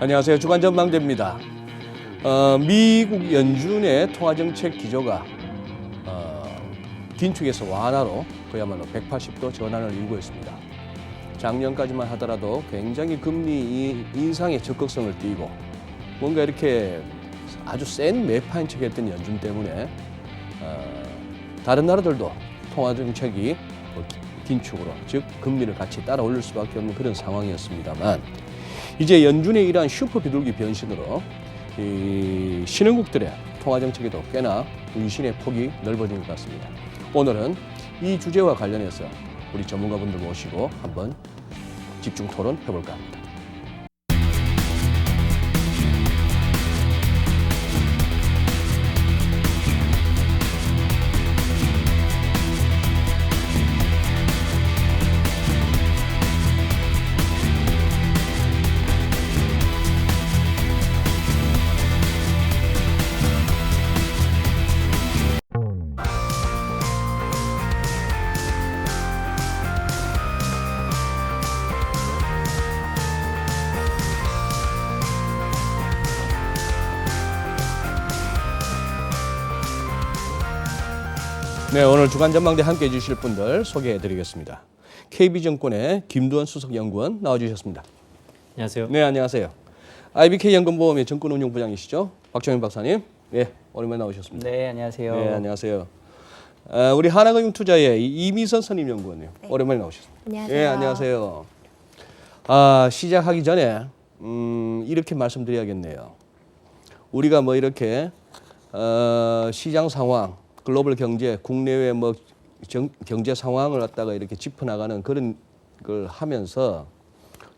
안녕하세요. 주간 전망대입니다. 미국 연준의 통화정책 기조가 긴축에서 완화로 그야말로 180도 전환을 이루고 있습니다. 작년까지만 하더라도 굉장히 금리 인상에 적극성을 띠고 뭔가 이렇게 아주 센 매파인 척했던 연준 때문에 다른 나라들도 통화정책이 긴축으로, 즉 금리를 같이 따라 올릴 수밖에 없는 그런 상황이었습니다만, 이제 연준의 이러한 슈퍼 비둘기 변신으로 이 신흥국들의 통화정책에도 꽤나 의신의 폭이 넓어진 것 같습니다. 오늘은 이 주제와 관련해서 우리 전문가분들 모시고 한번 집중 토론해볼까 합니다. 네, 오늘 주간 전망대 함께 해주실 분들 소개해드리겠습니다. KB증권의 김두원 수석연구원 나와주셨습니다. 안녕하세요. 네, 안녕하세요. IBK연금보험의 정권운용부장이시죠? 박정현 박사님. 네, 오랜만에 나오셨습니다. 네, 안녕하세요. 네, 안녕하세요. 우리 하나금융투자의 이미선 선임연구원님. 네. 오랜만에 나오셨습니다. 안녕하세요. 네, 안녕하세요. 시작하기 전에 이렇게 말씀드려야겠네요. 우리가 뭐 이렇게 시장 상황, 글로벌 경제, 국내외 뭐 경제 상황을 갖다가 이렇게 짚어나가는 그런 걸 하면서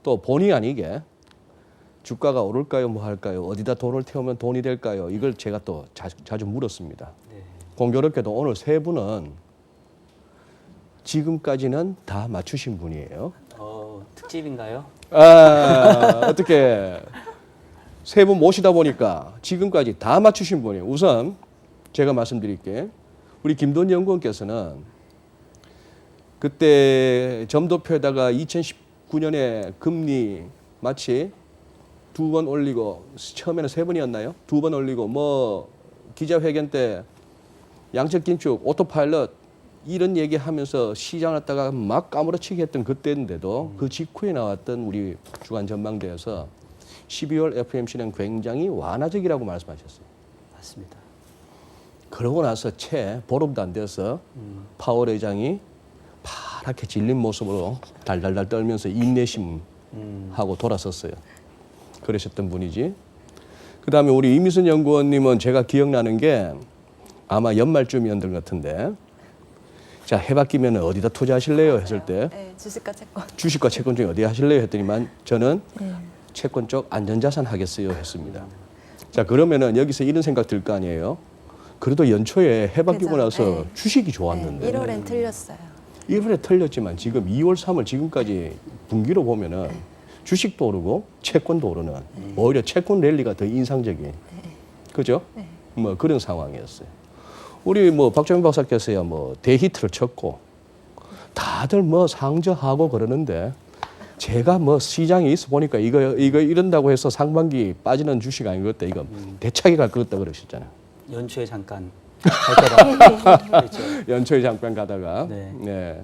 또 본의 아니게 주가가 오를까요, 뭐 할까요, 어디다 돈을 태우면 돈이 될까요? 이걸 제가 또 자주 물었습니다. 네. 공교롭게도 오늘 세 분은 지금까지는 다 맞추신 분이에요. 특집인가요? 어떻게 세 분 모시다 보니까 지금까지 다 맞추신 분이에요. 우선 제가 말씀드릴게. 우리 김돈 연구원께서는 그때 점도표에다가 2019년에 금리 마치 2번 올리고, 처음에는 3번이었나요? 2번 올리고, 뭐 기자회견 때 양적 긴축, 오토파일럿 이런 얘기하면서 시장을 갖다가 막 까무러치게 했던 그때인데도 그 직후에 나왔던 우리 주간 전망대에서 12월 FOMC는 굉장히 완화적이라고 말씀하셨어요. 맞습니다. 그러고 나서 채 보름도 안 돼서 파월 의장이 파랗게 질린 모습으로 달달달 떨면서 인내심하고 돌아섰어요. 그러셨던 분이지. 그다음에 우리 이미순 연구원님은 제가 기억나는 게 아마 연말쯤이었던 것 같은데, 자, 해바뀌면 어디다 투자하실래요? 했을 때 네, 주식과 채권. 주식과 채권 중에 어디 하실래요? 했더니만 저는 채권 쪽 안전자산 하겠어요 했습니다. 자, 그러면은 여기서 이런 생각 들 거 아니에요? 그래도 연초에 해바뀌고 나서 네. 주식이 좋았는데 1월엔 틀렸어요. 1월에 틀렸지만 지금 2월, 3월 지금까지 분기로 보면은 주식도 오르고 채권도 오르는, 오히려 채권 랠리가 더 인상적인, 그죠? 뭐 그런 상황이었어요. 우리 뭐 박정현 박사께서야 뭐 대히트를 쳤고 다들 뭐 상저하고 그러는데, 제가 뭐 시장에 있어 보니까 이거 이런다고 해서 상반기 빠지는 주식 아니겠다, 이거 대차게 갈 것 같다 그러셨잖아요. 연초에 잠깐 갈 때가 그렇죠. 연초에 잠깐 가다가. 네. 네,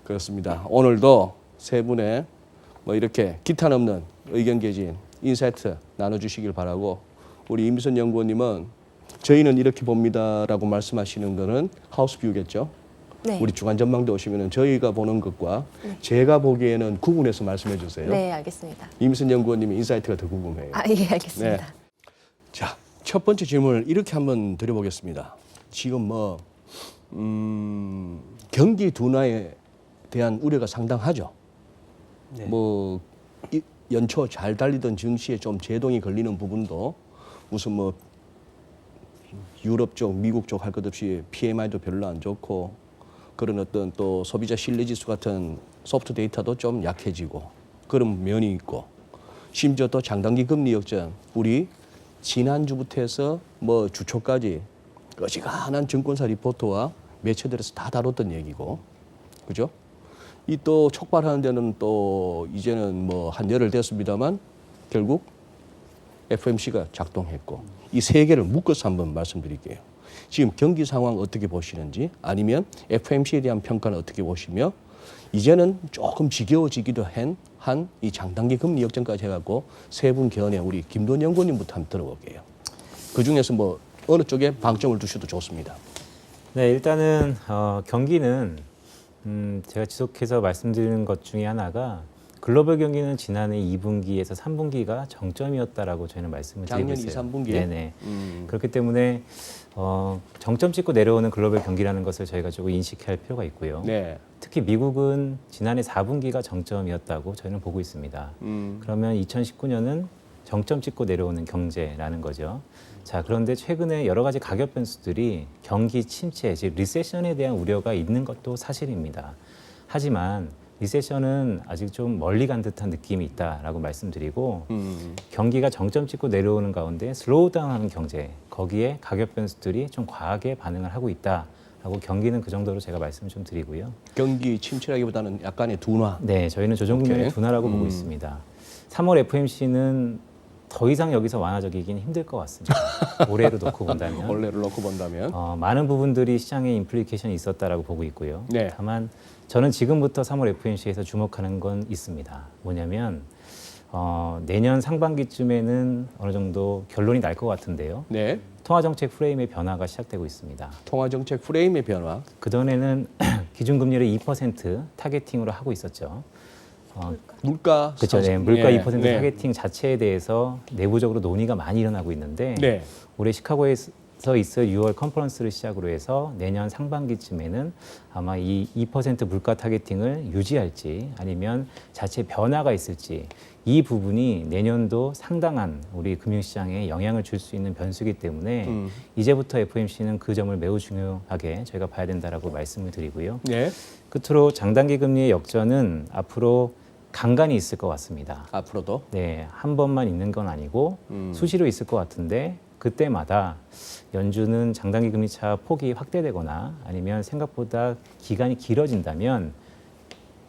그렇습니다. 오늘도 세 분의 뭐 이렇게 기탄 없는 의견 개진, 인사이트 나눠주시길 바라고, 우리 임선 연구원님은 저희는 이렇게 봅니다라고 말씀하시는 거는 하우스뷰겠죠. 네. 우리 주간 전망대 오시면은 저희가 보는 것과 제가 보기에는 구분해서 말씀해 주세요. 네, 알겠습니다. 임선 연구원님의 인사이트가 더 궁금해요. 예, 알겠습니다. 네. 자, 첫 번째 질문을 이렇게 한번 드려보겠습니다. 지금 뭐 경기 둔화에 대한 우려가 상당하죠. 네. 뭐 연초 잘 달리던 증시에 좀 제동이 걸리는 부분도, 무슨 뭐 유럽 쪽, 미국 쪽 할 것 없이 PMI도 별로 안 좋고, 그런 어떤 또 소비자 신뢰지수 같은 소프트 데이터도 좀 약해지고 그런 면이 있고, 심지어 또 장단기 금리 역전, 우리 지난주부터 해서 뭐 주초까지 어지간한 증권사 리포트와 매체들에서 다 다뤘던 얘기고, 그죠? 이 또 촉발하는 데는 또 이제는 뭐 한 열흘 됐습니다만 결국 FOMC가 작동했고 이 세 개를 묶어서 한번 말씀드릴게요. 지금 경기 상황 어떻게 보시는지 아니면 FOMC에 대한 평가는 어떻게 보시며 이제는 조금 지겨워지기도 한 이 장단기 금리 역전까지 해갖고 세 분 견해 우리 김돈 연구원님부터 한번 들어볼게요. 그 중에서 뭐 어느 쪽에 방점을 두셔도 좋습니다. 네, 일단은 경기는 제가 지속해서 말씀드리는 것 중에 하나가 글로벌 경기는 지난해 2분기에서 3분기가 정점이었다라고 저희는 말씀을 드리고 작년 있어요. 2, 3분기. 네네. 그렇기 때문에 정점 찍고 내려오는 글로벌 경기라는 것을 저희가 조금 인식할 필요가 있고요. 네. 특히 미국은 지난해 4분기가 정점이었다고 저희는 보고 있습니다. 그러면 2019년은 정점 찍고 내려오는 경제라는 거죠. 자, 그런데 최근에 여러 가지 가격 변수들이 경기 침체, 즉 리세션에 대한 우려가 있는 것도 사실입니다. 하지만 리세션은 아직 좀 멀리 간 듯한 느낌이 있다라고 말씀드리고 경기가 정점 찍고 내려오는 가운데 슬로우 다운하는 경제, 거기에 가격 변수들이 좀 과하게 반응을 하고 있다라고 경기는 그 정도로 제가 말씀을 좀 드리고요. 경기 침체라기보다는 약간의 둔화. 네, 저희는 조정 국면의 오케이. 둔화라고 보고 있습니다. 3월 FOMC는 더 이상 여기서 완화적이긴 힘들 것 같습니다. 올해로 놓고 본다면. 원래를 놓고 본다면. 많은 부분들이 시장에 임플리케이션이 있었다라고 보고 있고요. 네. 다만 저는 지금부터 3월 FOMC에서 주목하는 건 있습니다. 뭐냐면 내년 상반기쯤에는 어느 정도 결론이 날 것 같은데요. 네. 통화정책 프레임의 변화가 시작되고 있습니다. 통화정책 프레임의 변화. 그전에는 기준금리를 2% 타겟팅으로 하고 있었죠. 물가 그렇죠. 네, 상승. 물가 네. 2% 네. 타겟팅 자체에 대해서 내부적으로 논의가 많이 일어나고 있는데 네. 올해 시카고에서 있을 6월 컨퍼런스를 시작으로 해서 내년 상반기쯤에는 아마 이 2% 물가 타겟팅을 유지할지 아니면 자체 변화가 있을지 이 부분이 내년도 상당한 우리 금융시장에 영향을 줄 수 있는 변수이기 때문에 이제부터 FOMC는 그 점을 매우 중요하게 저희가 봐야 된다라고 말씀을 드리고요. 네. 끝으로 장단기 금리의 역전은 앞으로 간간히 있을 것 같습니다. 앞으로도. 네, 한 번만 있는 건 아니고 수시로 있을 것 같은데 그때마다 연준은 장단기 금리 차 폭이 확대되거나 아니면 생각보다 기간이 길어진다면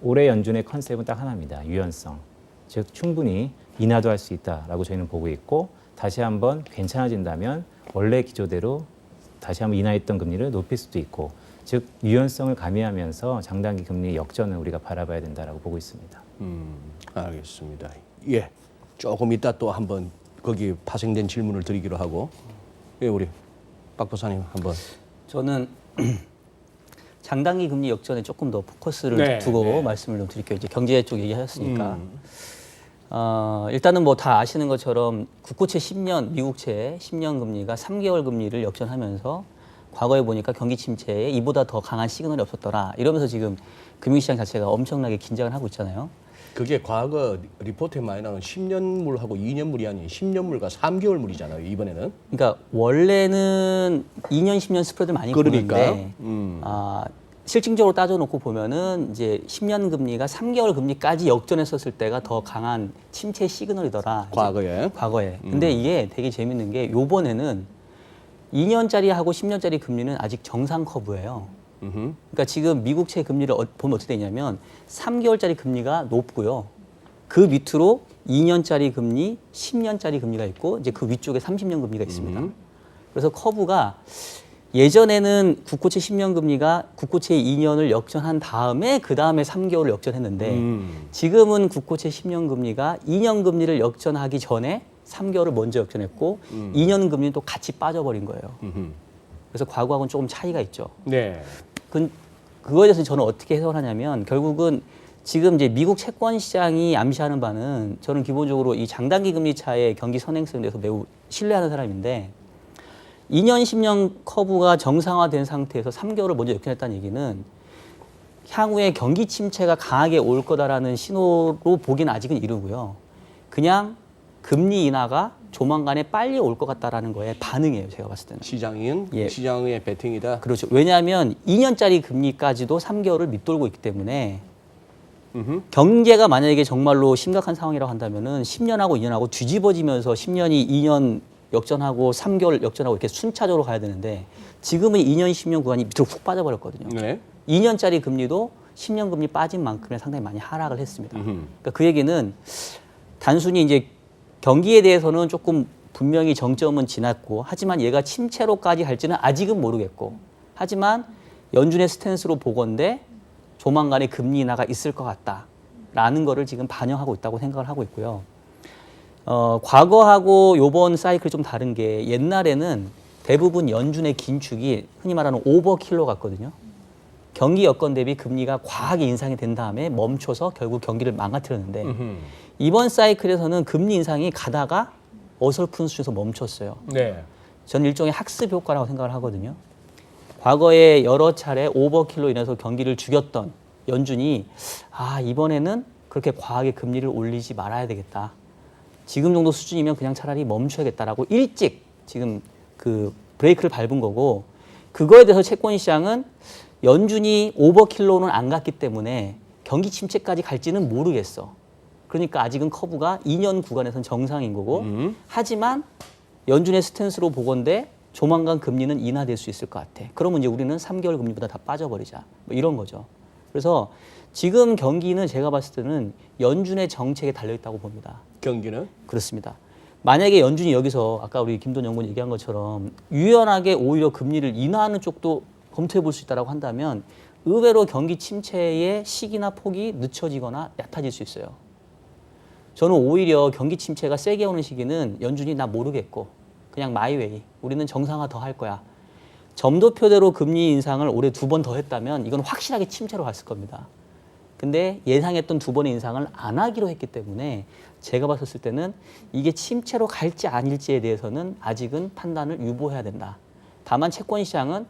올해 연준의 컨셉은 딱 하나입니다. 유연성. 즉 충분히 인하도 할 수 있다라고 저희는 보고 있고 다시 한번 괜찮아진다면 원래 기조대로 다시 한번 인하했던 금리를 높일 수도 있고 즉 유연성을 가미하면서 장단기 금리 역전을 우리가 바라봐야 된다라고 보고 있습니다. 알겠습니다. 예. 조금 이따 또 한번 거기 파생된 질문을 드리기로 하고. 예, 우리 박 박사님 한번. 저는 장단기 금리 역전에 조금 더 포커스를 네, 두고 네. 말씀을 좀 드릴게요. 이제 경제 쪽 얘기하셨으니까. 일단은 뭐 다 아시는 것처럼 국고채 10년, 미국채 10년 금리가 3개월 금리를 역전하면서 과거에 보니까 경기 침체에 이보다 더 강한 시그널이 없었더라. 이러면서 지금 금융시장 자체가 엄청나게 긴장을 하고 있잖아요. 그게 과거 리포트에 많이 나오는 10년물하고 2년물이 아닌 10년물과 3개월물이잖아요. 이번에는. 그러니까 원래는 2년, 10년 스프레드를 많이 그러니까. 보는데 실질적으로 따져놓고 보면은 이제 10년 금리가 3개월 금리까지 역전했었을 때가 더 강한 침체 시그널이더라. 과거에. 과거에. 근데 이게 되게 재밌는 게 요번에는 2년짜리하고 10년짜리 금리는 아직 정상 커브예요. 그러니까 지금 미국채 금리를 보면 어떻게 되냐면 3개월짜리 금리가 높고요. 그 밑으로 2년짜리 금리, 10년짜리 금리가 있고 이제 그 위쪽에 30년 금리가 있습니다. 그래서 커브가 예전에는 국고채 10년 금리가 국고채 2년을 역전한 다음에 그 다음에 3개월을 역전했는데 지금은 국고채 10년 금리가 2년 금리를 역전하기 전에 3개월을 먼저 역전했고 2년 금리는 또 같이 빠져버린 거예요. 그래서 과거하고는 조금 차이가 있죠. 네. 그거에 대해서 저는 어떻게 해석하냐면 결국은 지금 이제 미국 채권 시장이 암시하는 바는 저는 기본적으로 이 장단기 금리 차의 경기 선행성에 대해서 매우 신뢰하는 사람인데 2년, 10년 커브가 정상화된 상태에서 3개월을 먼저 역전했다는 얘기는 향후에 경기 침체가 강하게 올 거다라는 신호로 보기는 아직은 이르고요. 그냥 금리 인하가 조만간에 빨리 올 것 같다라는 거에 반응이에요. 제가 봤을 때는. 시장의 베팅이다. 그렇죠. 왜냐하면 2년짜리 금리까지도 3개월을 밑돌고 있기 때문에 경제가 만약에 정말로 심각한 상황이라고 한다면은 10년하고 2년하고 뒤집어지면서 10년이 2년 역전하고 3개월 역전하고 이렇게 순차적으로 가야 되는데 지금은 2년, 10년 구간이 밑으로 훅 빠져버렸거든요. 네. 2년짜리 금리도 10년 금리 빠진 만큼의 상당히 많이 하락을 했습니다. 그러니까 그 얘기는 단순히 이제 경기에 대해서는 조금 분명히 정점은 지났고 하지만 얘가 침체로까지 갈지는 아직은 모르겠고 하지만 연준의 스탠스로 보건대 조만간에 금리 인하가 있을 것 같다라는 거를 지금 반영하고 있다고 생각을 하고 있고요. 과거하고 요번 사이클이 좀 다른 게 옛날에는 대부분 연준의 긴축이 흔히 말하는 오버킬로 갔거든요. 경기 여건 대비 금리가 과하게 인상이 된 다음에 멈춰서 결국 경기를 망가뜨렸는데 이번 사이클에서는 금리 인상이 가다가 어설픈 수준에서 멈췄어요. 네. 저는 일종의 학습 효과라고 생각을 하거든요. 과거에 여러 차례 오버킬로 인해서 경기를 죽였던 연준이 이번에는 그렇게 과하게 금리를 올리지 말아야 되겠다. 지금 정도 수준이면 그냥 차라리 멈춰야겠다라고 일찍 지금 그 브레이크를 밟은 거고 그거에 대해서 채권 시장은 연준이 오버킬로는 안 갔기 때문에 경기 침체까지 갈지는 모르겠어. 그러니까 아직은 커브가 2년 구간에서는 정상인 거고 하지만 연준의 스탠스로 보건대 조만간 금리는 인하될 수 있을 것 같아. 그러면 이제 우리는 3개월 금리보다 다 빠져버리자. 뭐 이런 거죠. 그래서 지금 경기는 제가 봤을 때는 연준의 정책에 달려있다고 봅니다. 경기는? 그렇습니다. 만약에 연준이 여기서 아까 우리 김돈 연구원 얘기한 것처럼 유연하게 오히려 금리를 인하하는 쪽도 검토해 볼 수 있다고 한다면 의외로 경기 침체의 시기나 폭이 늦춰지거나 얕아질 수 있어요. 저는 오히려 경기 침체가 세게 오는 시기는 연준이 나 모르겠고 그냥 마이웨이 우리는 정상화 더 할 거야. 점도표대로 금리 인상을 올해 2번 더 했다면 이건 확실하게 침체로 갔을 겁니다. 근데 예상했던 2번의 인상을 안 하기로 했기 때문에 제가 봤을 때는 이게 침체로 갈지 아닐지에 대해서는 아직은 판단을 유보해야 된다. 다만 채권 시장은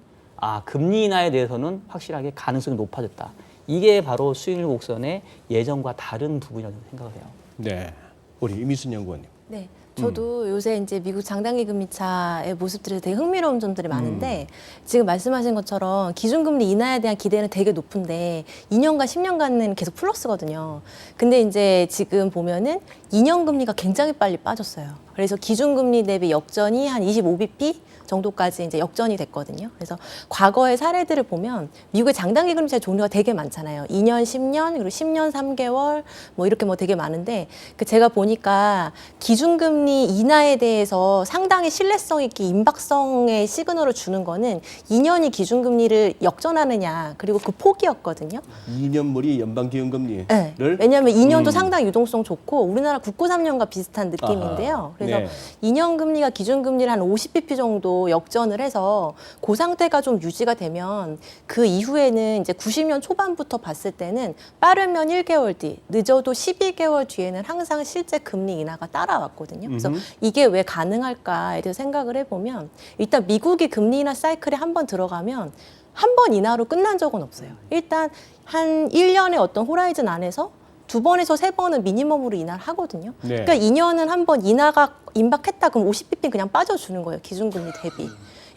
금리 인하에 대해서는 확실하게 가능성이 높아졌다. 이게 바로 수익률 곡선의 예전과 다른 부분이라고 생각을 해요. 네. 우리 이미순 연구원님. 네. 저도 요새 이제 미국 장단기 금리차의 모습들이 되게 흥미로운 점들이 많은데 지금 말씀하신 것처럼 기준금리 인하에 대한 기대는 되게 높은데 2년간 10년간은 계속 플러스거든요. 근데 이제 지금 보면은 2년 금리가 굉장히 빨리 빠졌어요. 그래서 기준금리 대비 역전이 한 25bp 정도까지 이제 역전이 됐거든요. 그래서 과거의 사례들을 보면 미국의 장단기 금리차의 종류가 되게 많잖아요. 2년, 10년, 그리고 10년 3개월 뭐 이렇게 뭐 되게 많은데 제가 보니까 기준금리 인하에 대해서 상당히 신뢰성 있게 임박성의 시그널을 주는 거는 2년이 기준금리를 역전하느냐 그리고 그 폭이었거든요. 2년물이 연방기준금리를 네. 왜냐하면 2년도 상당히 유동성 좋고 우리나라 국고 3년과 비슷한 느낌인데요. 그래서 네. 2년 금리가 기준금리를 한 50bp 정도 역전을 해서 그 상태가 좀 유지가 되면 그 이후에는 이제 90년 초반부터 봤을 때는 빠르면 1개월 뒤, 늦어도 12개월 뒤에는 항상 실제 금리 인하가 따라왔거든요. 그래서 이게 왜 가능할까에 대해서 생각을 해보면 일단 미국이 금리 인하 사이클에 한번 들어가면 한 번 인하로 끝난 적은 없어요. 일단 한 1년의 어떤 호라이즌 안에서 2번에서 3번은 미니멈으로 인하를 하거든요. 네. 그러니까 2년은 한 번 인하가 임박했다 그럼 50bp는 그냥 빠져주는 거예요. 기준금리 대비.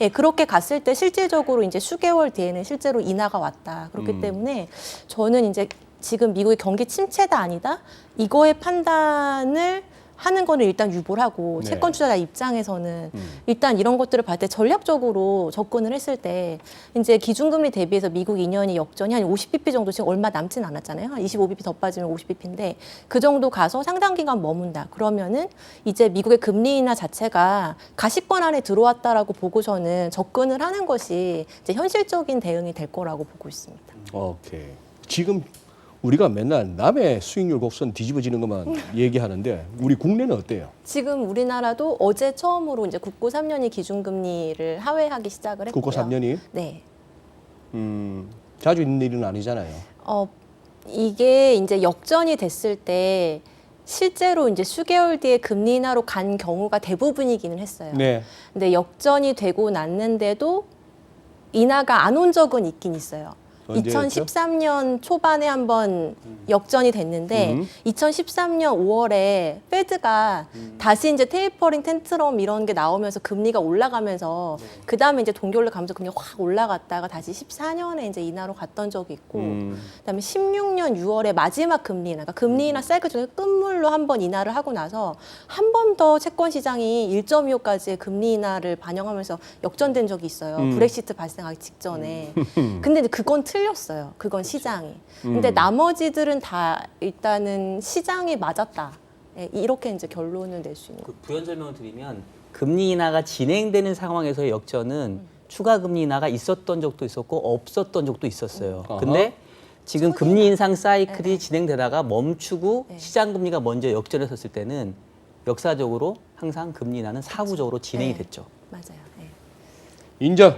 예, 그렇게 갔을 때 실질적으로 이제 수개월 뒤에는 실제로 인하가 왔다. 그렇기 때문에 저는 이제 지금 미국의 경기 침체다 아니다 이거의 판단을 하는 거는 일단 유보를 하고 네. 채권 투자자 입장에서는 일단 이런 것들을 봤을 때 전략적으로 접근을 했을 때 이제 기준금리 대비해서 미국 2년이 역전이 한 50bp 정도 지금 얼마 남진 않았잖아요. 한 25bp 더 빠지면 50bp인데 그 정도 가서 상당 기간 머문다. 그러면은 이제 미국의 금리 인하 자체가 가시권 안에 들어왔다라고 보고서는 접근을 하는 것이 이제 현실적인 대응이 될 거라고 보고 있습니다. 오케이. 지금 우리가 맨날 남의 수익률 곡선 뒤집어지는 것만 얘기하는데 우리 국내는 어때요? 지금 우리나라도 어제 처음으로 이제 국고 3년이 기준금리를 하회하기 시작을 했고요. 국고 3년이? 네. 자주 있는 일은 아니잖아요. 이게 이제 역전이 됐을 때 실제로 이제 수개월 뒤에 금리 인하로 간 경우가 대부분이기는 했어요. 네. 근데 역전이 되고 났는데도 인하가 안 온 적은 있긴 있어요. 언제였죠? 2013년 초반에 한번 역전이 됐는데 2013년 5월에 페드가 다시 이제 테이퍼링 텐트럼 이런 게 나오면서 금리가 올라가면서 그 다음에 이제 동결로 가면서 금리가 확 올라갔다가 다시 14년에 이제 인하로 갔던 적이 있고 그다음에 16년 6월에 마지막 금리 인하, 그러니까 금리 인하 사이클 중에 끝물로 한번 인하를 하고 나서 한 번 더 채권 시장이 1.25까지의 금리 인하를 반영하면서 역전된 적이 있어요. 브렉시트 발생하기 직전에. 근데 이제 그건 틀렸어요. 그건 시장이. 근데 나머지들은 다 일단은 시장이 맞았다. 예, 이렇게 이제 결론을 낼 수 있는. 그 부연 설명을 드리면 금리 인하가 진행되는 상황에서의 역전은 추가 금리 인하가 있었던 적도 있었고 없었던 적도 있었어요. 근데 지금 금리 인상 사이클이 진행되다가 멈추고 시장 금리가 먼저 역전을 섰을 때는 역사적으로 항상 금리 인하는 사후적으로 진행이 됐죠. 맞아요. 네. 인정.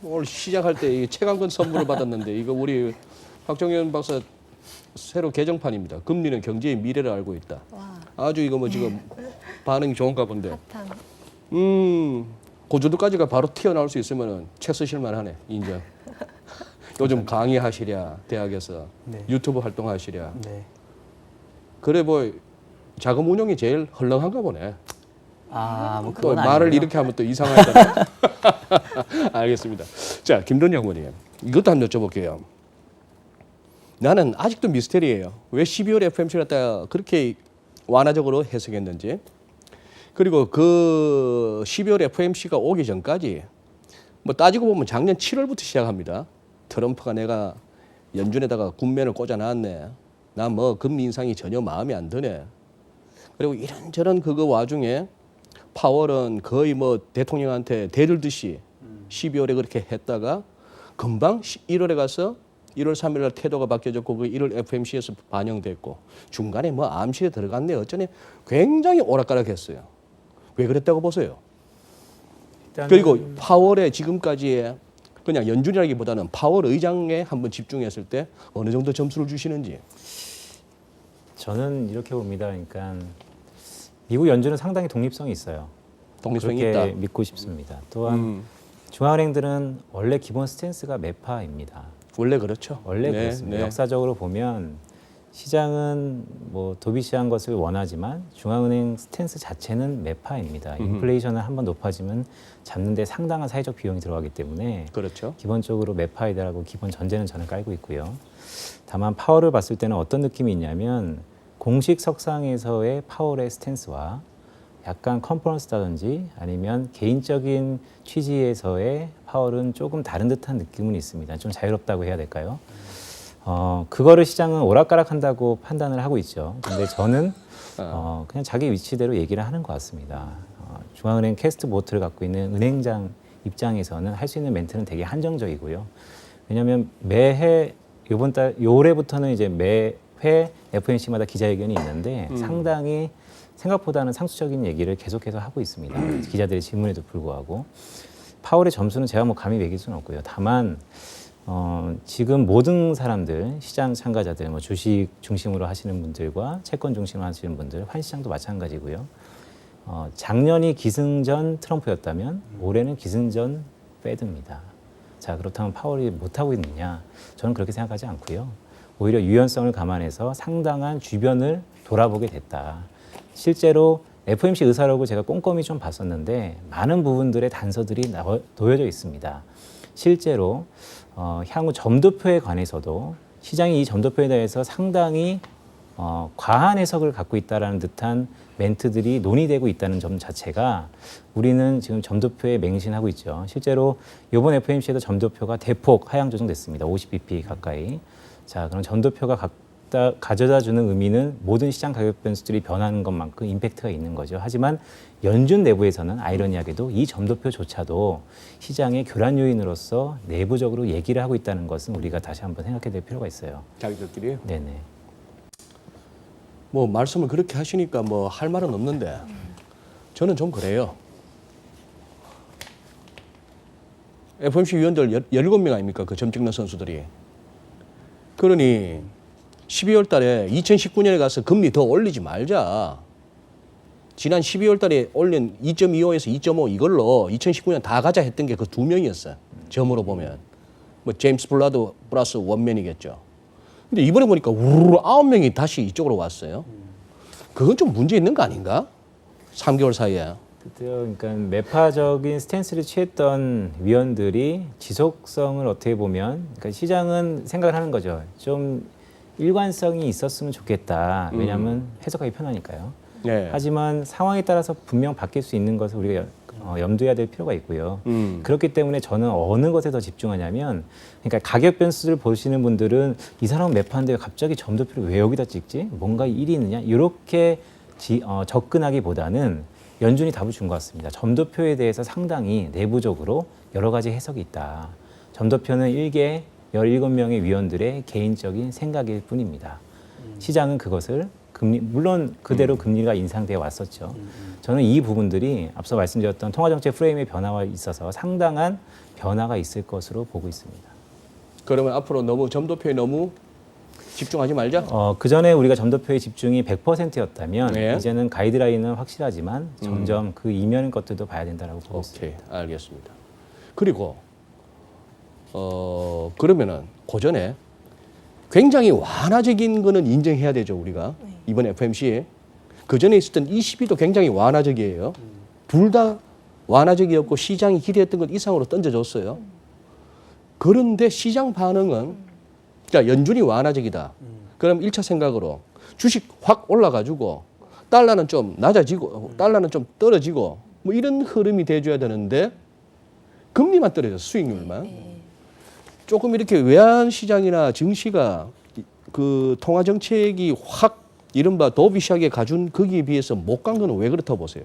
오늘 시작할 때 이 최강권 선물을 받았는데 이거 우리 박정현 박사 새로 개정판입니다. 금리는 경제의 미래를 알고 있다. 와. 아주 이거 뭐 지금 반응이 좋은가 본데. 핫한. 그 정도까지가 바로 튀어나올 수 있으면 책 쓰실 만하네. 인정. 요즘 강의하시랴 대학에서 네. 유튜브 활동하시랴. 네. 그래 뭐 자금 운용이 제일 헐렁한가 보네. 뭐 또 그건 말을 아니고요. 이렇게 하면 또 이상하잖아요. 알겠습니다. 자, 김돈 장모님, 이것도 한번 여쭤볼게요. 나는 아직도 미스테리예요. 왜 12월 FMC를 갖다가 그렇게 완화적으로 해석했는지. 그리고 그 12월 FMC가 오기 전까지 뭐 따지고 보면 작년 7월부터 시작합니다. 트럼프가 내가 연준에다가 군면을 꽂아놨네. 나 뭐 금리 인상이 전혀 마음에 안 드네. 그리고 이런저런 그거 와중에 파월은 거의 뭐 대통령한테 대들듯이 12월에 그렇게 했다가 금방 1월에 가서 1월 3일 날 태도가 바뀌어졌고 그 1월 FMC에서 반영됐고 중간에 뭐 암시에 들어갔네 어쩌니 굉장히 오락가락했어요. 왜 그랬다고 보세요? 일단은 그리고 파월에 지금까지의 그냥 연준이라기보다는 파월 의장에 한번 집중했을 때 어느 정도 점수를 주시는지. 저는 이렇게 봅니다. 그러니까 미국 연준은 상당히 독립성이 있어요. 독립성이 그렇게 있다. 믿고 싶습니다. 또한 중앙은행들은 원래 기본 스탠스가 매파입니다. 원래 그렇죠. 원래 네, 그렇습니다. 네. 역사적으로 보면 시장은 뭐 도비시한 것을 원하지만 중앙은행 스탠스 자체는 매파입니다. 인플레이션은 한번 높아지면 잡는데 상당한 사회적 비용이 들어가기 때문에 그렇죠. 기본적으로 매파이다라고 기본 전제는 저는 깔고 있고요. 다만 파월을 봤을 때는 어떤 느낌이 있냐면 공식 석상에서의 파월의 스탠스와 약간 컨퍼런스라든지 아니면 개인적인 취지에서의 파월은 조금 다른 듯한 느낌은 있습니다. 좀 자유롭다고 해야 될까요? 그거를 시장은 오락가락한다고 판단을 하고 있죠. 근데 저는 그냥 자기 위치대로 얘기를 하는 것 같습니다. 중앙은행 캐스트 보트를 갖고 있는 은행장 입장에서는 할 수 있는 멘트는 되게 한정적이고요. 왜냐하면 매해 올해부터는 이제 매회 FOMC마다 기자회견이 있는데 상당히 생각보다는 상투적인 얘기를 계속해서 하고 있습니다. 기자들의 질문에도 불구하고 파월의 점수는 제가 뭐 감히 매길 수는 없고요. 다만 지금 모든 사람들, 시장 참가자들, 뭐 주식 중심으로 하시는 분들과 채권 중심으로 하시는 분들, 환시장도 마찬가지고요. 작년이 기승전 트럼프였다면 올해는 기승전 패드입니다. 자, 그렇다면 파월이 못하고 있느냐? 저는 그렇게 생각하지 않고요. 오히려 유연성을 감안해서 상당한 주변을 돌아보게 됐다. 실제로 FOMC 의사록을 제가 꼼꼼히 좀 봤었는데 많은 부분들의 단서들이 놓여져 있습니다. 실제로 향후 점도표에 관해서도 시장이 이 점도표에 대해서 상당히 과한 해석을 갖고 있다라는 듯한 멘트들이 논의되고 있다는 점 자체가 우리는 지금 점도표에 맹신하고 있죠. 실제로 이번 FOMC에도 점도표가 대폭 하향 조정됐습니다. 50bp 가까이. 자, 그럼 점도표가 가져다 주는 의미는 모든 시장 가격 변수들이 변하는 것만큼 임팩트가 있는 거죠. 하지만 연준 내부에서는 아이러니하게도 이 점도표조차도 시장의 교란 요인으로서 내부적으로 얘기를 하고 있다는 것은 우리가 다시 한번 생각해 볼 필요가 있어요. 자기들끼리요? 네네. 뭐 말씀을 그렇게 하시니까 뭐 할 말은 없는데 저는 좀 그래요. FOMC 위원들 17명 아닙니까? 그 점 찍는 선수들이. 그러니 12월 달에 2019년에 가서 금리 더 올리지 말자. 지난 12월 달에 올린 2.25에서 2.5 이걸로 2019년 다 가자 했던 게 그 두 명이었어요. 점으로 보면. 뭐 제임스 블라드 플러스 원맨이겠죠. 근데 이번에 보니까 우르르 9명이 다시 이쪽으로 왔어요. 그건 좀 문제 있는 거 아닌가? 3개월 사이에. 그러니까 매파적인 스탠스를 취했던 위원들이 지속성을 어떻게 보면 그러니까 시장은 생각을 하는 거죠. 좀 일관성이 있었으면 좋겠다. 왜냐하면 해석하기 편하니까요. 네. 하지만 상황에 따라서 분명 바뀔 수 있는 것을 우리가 염두해야 될 필요가 있고요. 그렇기 때문에 저는 어느 것에 더 집중하냐면 그러니까 가격 변수를 보시는 분들은 이 사람은 매파인데 갑자기 점도표를 왜 여기다 찍지? 뭔가 일이 있느냐? 이렇게 접근하기보다는 연준이 답을 준 것 같습니다. 점도표에 대해서 상당히 내부적으로 여러 가지 해석이 있다. 점도표는 일개 17명의 위원들의 개인적인 생각일 뿐입니다. 시장은 그것을 물론 그대로 금리가 인상되어 왔었죠. 저는 이 부분들이 앞서 말씀드렸던 통화정책 프레임의 변화와 있어서 상당한 변화가 있을 것으로 보고 있습니다. 그러면 앞으로 너무 점도표에 너무 집중하지 말자. 그 전에 우리가 점도표의 집중이 100%였다면 네. 이제는 가이드라인은 확실하지만 점점 그 이면 것들도 봐야 된다고 보고 있습니다. 오케이, 알겠습니다. 그리고 그러면은 그 전에 굉장히 완화적인 거는 인정해야 되죠, 우리가. 이번 FOMC에. 그 전에 있었던 ECB도 굉장히 완화적이에요. 둘 다 완화적이었고 시장이 기대했던 것 이상으로 던져줬어요. 그런데 시장 반응은 자, 연준이 완화적이다. 그럼 1차 생각으로 주식 확 올라가지고 달러는 좀 낮아지고 달러는 좀 떨어지고 뭐 이런 흐름이 돼줘야 되는데 금리만 떨어져 수익률만. 조금 이렇게 외환 시장이나 증시가 그 통화 정책이 확 이른바 도비시하게 가준 거기에 비해서 못 간 거는 왜 그렇다고 보세요?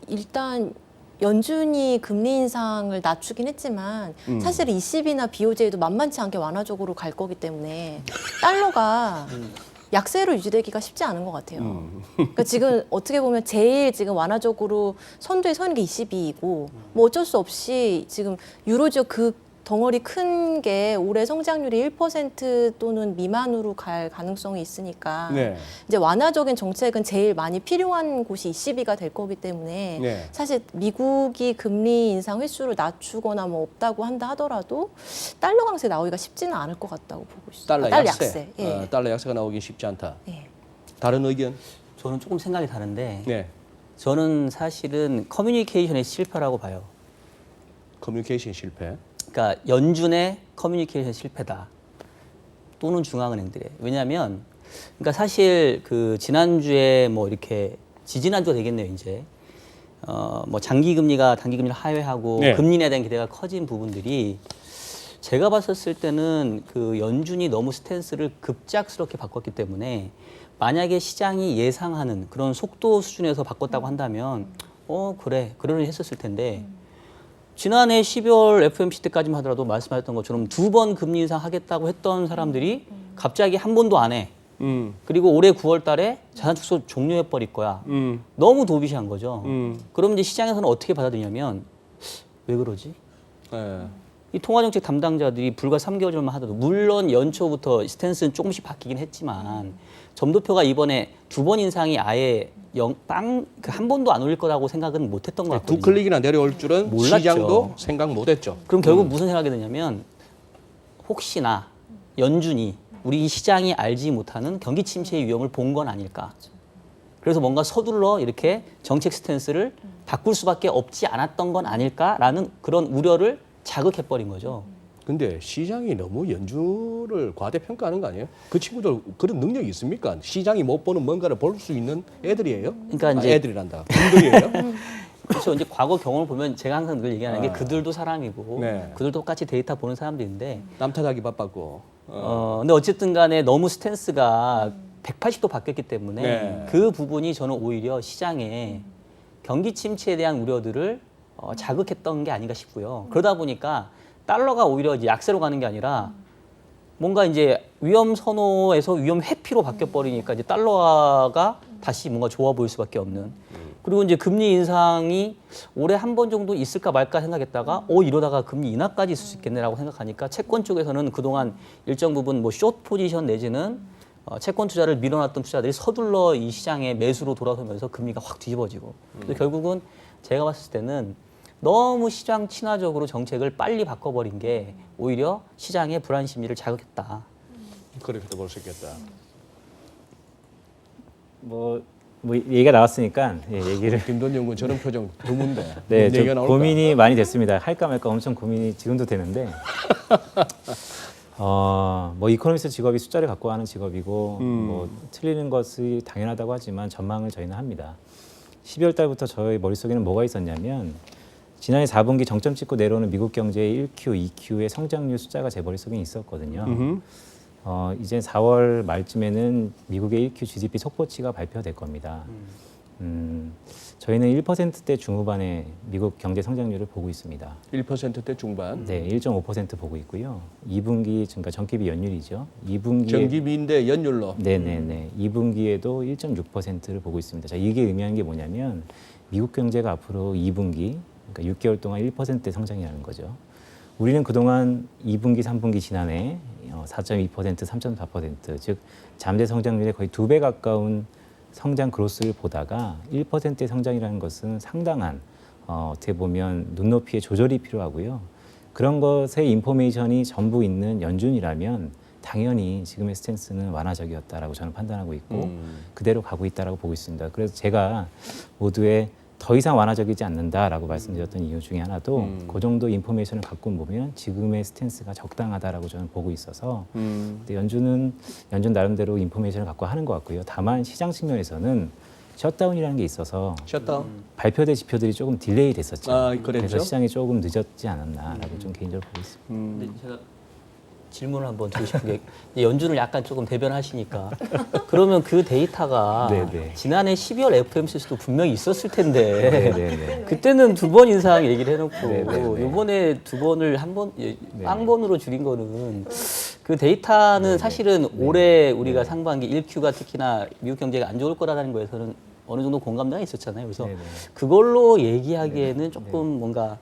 일단 연준이 금리 인상을 낮추긴 했지만 사실 ECB나 BOJ도 만만치 않게 완화적으로 갈 거기 때문에 달러가 약세로 유지되기가 쉽지 않은 것 같아요. 그러니까 지금 어떻게 보면 제일 지금 완화적으로 선두에 서는 게 ECB이고 뭐 어쩔 수 없이 지금 유로지역 그 덩어리 큰 게 올해 성장률이 1% 또는 미만으로 갈 가능성이 있으니까 네. 이제 완화적인 정책은 제일 많이 필요한 곳이 ECB가 될 거기 때문에 네. 사실 미국이 금리 인상 횟수를 낮추거나 뭐 없다고 한다 하더라도 달러 강세 나오기가 쉽지는 않을 것 같다고 보고 있어요. 달러 달러 약세. 예. 달러 약세가 나오기 쉽지 않다. 예. 다른 의견? 저는 조금 생각이 다른데 네. 저는 사실은 커뮤니케이션의 실패라고 봐요. 커뮤니케이션 실패. 그러니까 연준의 커뮤니케이션 실패다. 또는 중앙은행들의. 왜냐하면 그러니까 사실 그 지난주에 뭐 이렇게 지지난주가 되겠네요, 이제. 뭐 장기 금리가 단기 금리를 하회하고 네. 금리에 대한 기대가 커진 부분들이 제가 봤었을 때는 그 연준이 너무 스탠스를 급작스럽게 바꿨기 때문에 만약에 시장이 예상하는 그런 속도 수준에서 바꿨다고 한다면 그래 그러려니 했었을 텐데 지난해 12월 FOMC 때까지만 하더라도 말씀하셨던 것처럼 2번 금리 인상 하겠다고 했던 사람들이 갑자기 한 번도 안 해. 그리고 올해 9월 달에 자산 축소 종료해 버릴 거야. 너무 도비시한 거죠. 그럼 이제 시장에서는 어떻게 받아들이냐면 왜 그러지? 네. 이 통화정책 담당자들이 불과 3개월 전만 하더라도 물론 연초부터 스탠스는 조금씩 바뀌긴 했지만 점도표가 이번에 2번 인상이 아예 한 번도 안 올릴 거라고 생각은 못했던 것 같거든요. 두 클릭이나 내려올 줄은 몰랐죠. 시장도 생각 못했죠. 그럼 결국 무슨 생각이 드냐면 혹시나 연준이 우리 시장이 알지 못하는 경기 침체의 위험을 본 건 아닐까. 그래서 뭔가 서둘러 이렇게 정책 스탠스를 바꿀 수밖에 없지 않았던 건 아닐까라는 그런 우려를 자극해버린 거죠. 근데 시장이 너무 연준을 과대평가하는 거 아니에요? 그 친구들 그런 능력이 있습니까? 시장이 못 보는 뭔가를 볼 수 있는 애들이에요? 그러니까 이제 애들이란다. 분들이에요? 그렇죠. 이제 과거 경험을 보면 제가 항상 늘 얘기하는 게 그들도 사람이고 네. 그들도 똑같이 데이터 보는 사람들인데 남 탓하기 바빴고. 근데 어쨌든 간에 너무 스탠스가 180도 바뀌었기 때문에 네. 그 부분이 저는 오히려 시장에 경기 침체에 대한 우려들을 자극했던 게 아닌가 싶고요. 그러다 보니까 달러가 오히려 이제 약세로 가는 게 아니라 뭔가 이제 위험 선호에서 위험 회피로 바뀌어 버리니까 이제 달러가 다시 뭔가 좋아 보일 수밖에 없는. 그리고 이제 금리 인상이 올해 한 번 정도 있을까 말까 생각했다가 이러다가 금리 인하까지 있을 수 있겠네라고 생각하니까 채권 쪽에서는 그동안 일정 부분 뭐 숏 포지션 내지는 채권 투자를 밀어놨던 투자들이 서둘러 이 시장에 매수로 돌아서면서 금리가 확 뒤집어지고. 그래서 결국은 제가 봤을 때는 너무 시장 친화적으로 정책을 빨리 바꿔버린 게 오히려 시장의 불안 심리를 자극했다. 그렇게도 볼 수 있겠다. 뭐 얘기가 나왔으니까 얘기를 김돈 연구원 저런 표정 드문데. 네, 뭔 얘기가 좀 나올까? 고민이 많이 됐습니다. 할까 말까 엄청 고민이 지금도 되는데 뭐 이코노미스트 직업이 숫자를 갖고 하는 직업이고 뭐 틀리는 것이 당연하다고 하지만 전망을 저희는 합니다. 12월 달부터 저희 머릿속에는 뭐가 있었냐면 지난해 4분기 정점 찍고 내려오는 미국 경제의 1Q, 2Q의 성장률 숫자가 제 머릿속에 있었거든요. 이제 4월 말쯤에는 미국의 1Q GDP 속보치가 발표될 겁니다. 저희는 1%대 중후반의 미국 경제 성장률을 보고 있습니다. 1%대 중반. 네, 1.5% 보고 있고요. 2분기, 그러니까 전기비 연율이죠. 2분기 전기비인데 연율로. 네네네. 2분기에도 1.6%를 보고 있습니다. 자, 이게 의미하는 게 뭐냐면 미국 경제가 앞으로 2분기, 그러니까 6개월 동안 1%의 성장이라는 거죠. 우리는 그동안 2분기, 3분기 지난해 4.2%, 3.4%, 즉 잠재 성장률의 거의 2배 가까운 성장 그로스를 보다가 1%의 성장이라는 것은 상당한 어떻게 보면 눈높이의 조절이 필요하고요. 그런 것의 인포메이션이 전부 있는 연준이라면 당연히 지금의 스탠스는 완화적이었다라고 저는 판단하고 있고 그대로 가고 있다라고 보고 있습니다. 그래서 제가 모두에 더 이상 완화적이지 않는다라고 말씀드렸던 이유 중에 하나도 그 정도 인포메이션을 갖고 보면 지금의 스탠스가 적당하다라고 저는 보고 있어서 근데 연준 나름대로 인포메이션을 갖고 하는 것 같고요. 다만 시장 측면에서는 셧다운이라는 게 있어서 셧다운. 발표된 지표들이 조금 딜레이 됐었죠. 그랬죠? 그래서 시장이 조금 늦었지 않았나라고 좀 개인적으로 보고 있습니다. 근데 제가 질문을 한번 드리고 싶은 게 이제 연준을 약간 조금 대변하시니까 그러면 그 데이터가 네네. 지난해 12월 FOMC에서도 분명히 있었을 텐데 네네네. 그때는 2번 인상 얘기를 해놓고 네네네. 이번에 2번을 빵번으로 줄인 거는 그 데이터는 사실은 올해 우리가 상반기 1Q가 특히나 미국 경제가 안 좋을 거라는 거에서는 어느 정도 공감대가 있었잖아요. 그래서 네네. 그걸로 얘기하기에는 조금 뭔가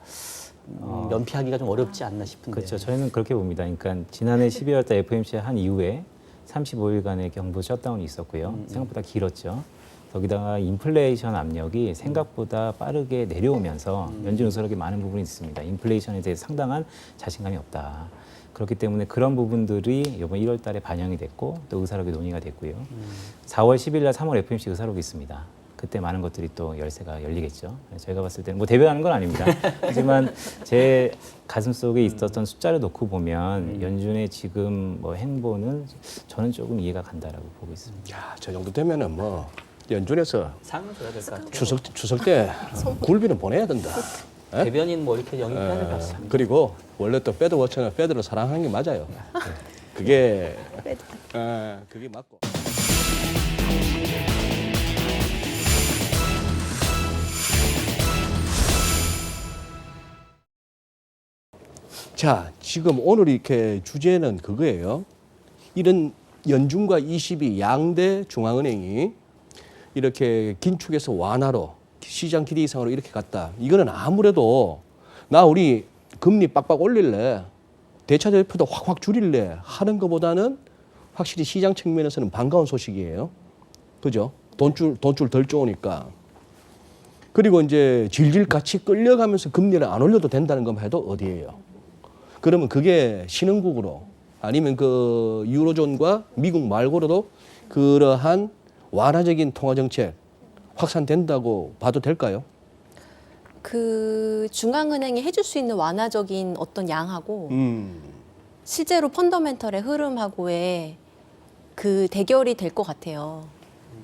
면피하기가 좀 어렵지 않나 싶은데. 그렇죠. 저희는 그렇게 봅니다. 그러니까 지난해 12월 달 FOMC 한 이후에 35일간의 경부 셧다운이 있었고요. 생각보다 길었죠. 거기다가 인플레이션 압력이 생각보다 빠르게 내려오면서 연준 의사록에 많은 부분이 있습니다. 인플레이션에 대해서 상당한 자신감이 없다. 그렇기 때문에 그런 부분들이 이번 1월 달에 반영이 됐고 또 의사록에 논의가 됐고요. 4월 10일 날 3월 FOMC 의사록이 있습니다. 그때 많은 것들이 또 열쇠가 열리겠죠. 저희가 봤을 때는 뭐 대변하는 건 아닙니다. 하지만 제 가슴 속에 있었던 숫자를 놓고 보면 연준의 지금 뭐 행보는 저는 조금 이해가 간다라고 보고 있습니다. 야, 저 정도 되면은 뭐 연준에서 상을 줘야 될 것 같아요. 추석 때 굴비는 보내야 된다. 에? 대변인 뭐 이렇게 영입해야 될 것 같습니다. 그리고 원래 또 패드 워처는 패드를 사랑하는 게 맞아요. 그게 그게 맞고. 자, 지금 오늘 이렇게 주제는 그거예요. 이런 연준과 22 양대 중앙은행이 이렇게 긴축해서 완화로 시장 기대 이상으로 이렇게 갔다. 이거는 아무래도 우리 금리 빡빡 올릴래, 대차대표도 확확 줄일래 하는 것보다는 확실히 시장 측면에서는 반가운 소식이에요. 그죠? 돈줄 덜 쪼으니까. 그리고 이제 질질 같이 끌려가면서 금리를 안 올려도 된다는 것만 해도 어디예요? 그러면 그게 신흥국으로 아니면 그 유로존과 미국 말고라도 그러한 완화적인 통화 정책 확산된다고 봐도 될까요? 그 중앙은행이 해줄 수 있는 완화적인 어떤 양하고 실제로 펀더멘털의 흐름하고의 그 대결이 될 것 같아요.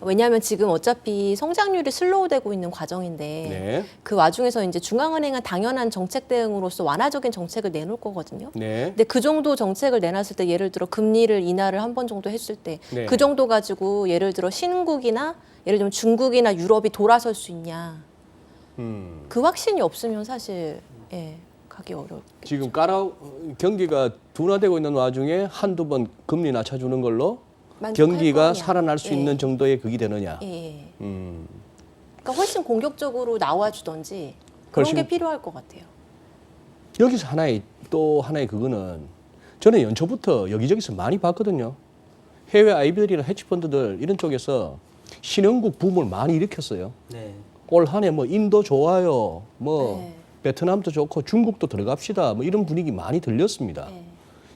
왜냐하면 지금 어차피 성장률이 슬로우되고 있는 과정인데 네. 그 와중에서 이제 중앙은행은 당연한 정책 대응으로서 완화적인 정책을 내놓을 거거든요. 네. 근데 그 정도 정책을 내놨을 때 예를 들어 금리를 인하를 한 번 정도 했을 때 네. 그 정도 가지고 예를 들어 신국이나 예를 들면 중국이나 유럽이 돌아설 수 있냐. 그 확신이 없으면 사실 가기 어렵죠. 지금 경기가 둔화되고 있는 와중에 한두 번 금리 낮춰주는 걸로 만족할 경기가 거냐. 살아날 수 있는 정도의 그게 되느냐. 예. 그러니까 훨씬 공격적으로 나와주던지 그런 훨씬- 게 필요할 것 같아요. 여기서 또 하나의 그거는 저는 연초부터 여기저기서 많이 봤거든요. 해외 아이비들이나 헤지펀드들 이런 쪽에서 신흥국 붐을 많이 일으켰어요. 네. 올 한 해 뭐 인도 좋아요, 뭐 네. 베트남도 좋고 중국도 들어갑시다, 뭐 이런 분위기 많이 들렸습니다. 네.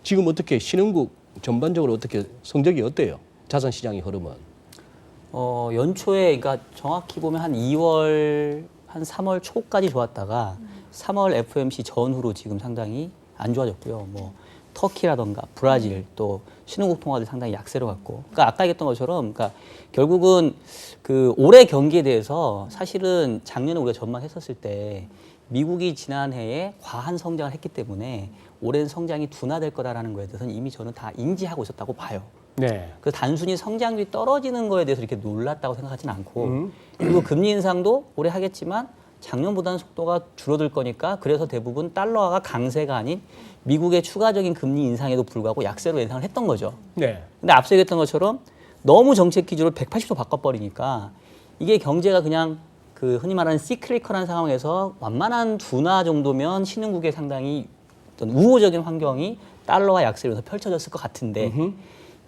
지금 어떻게 신흥국 전반적으로 어떻게 성적이 어때요? 자산 시장의 흐름은? 연초에 그러니까 정확히 보면 한 2월 한 3월 초까지 좋았다가 3월 FOMC 전후로 지금 상당히 안 좋아졌고요. 뭐 터키라던가 브라질 또 신흥국 통화들 상당히 약세로 갔고. 그러니까 아까 얘기했던 것처럼 그러니까 결국은 그 올해 경기에 대해서 사실은 작년에 우리가 전망했었을 때 미국이 지난해에 과한 성장을 했기 때문에 올해는 성장이 둔화될 거다라는 거에 대해서는 이미 저는 다 인지하고 있었다고 봐요. 네. 그 단순히 성장률이 떨어지는 거에 대해서 이렇게 놀랐다고 생각하지는 않고 그리고 금리 인상도 올해 하겠지만 작년보다는 속도가 줄어들 거니까 그래서 대부분 달러화가 강세가 아닌 미국의 추가적인 금리 인상에도 불구하고 약세로 예상을 했던 거죠. 네. 근데 앞서 얘기했던 것처럼 너무 정책 기조를 180도 바꿔버리니까 이게 경제가 그냥 그 흔히 말하는 시클리컬한 상황에서 완만한 둔화 정도면 신흥국에 상당히 어떤 우호적인 환경이 달러와 약세로 펼쳐졌을 것 같은데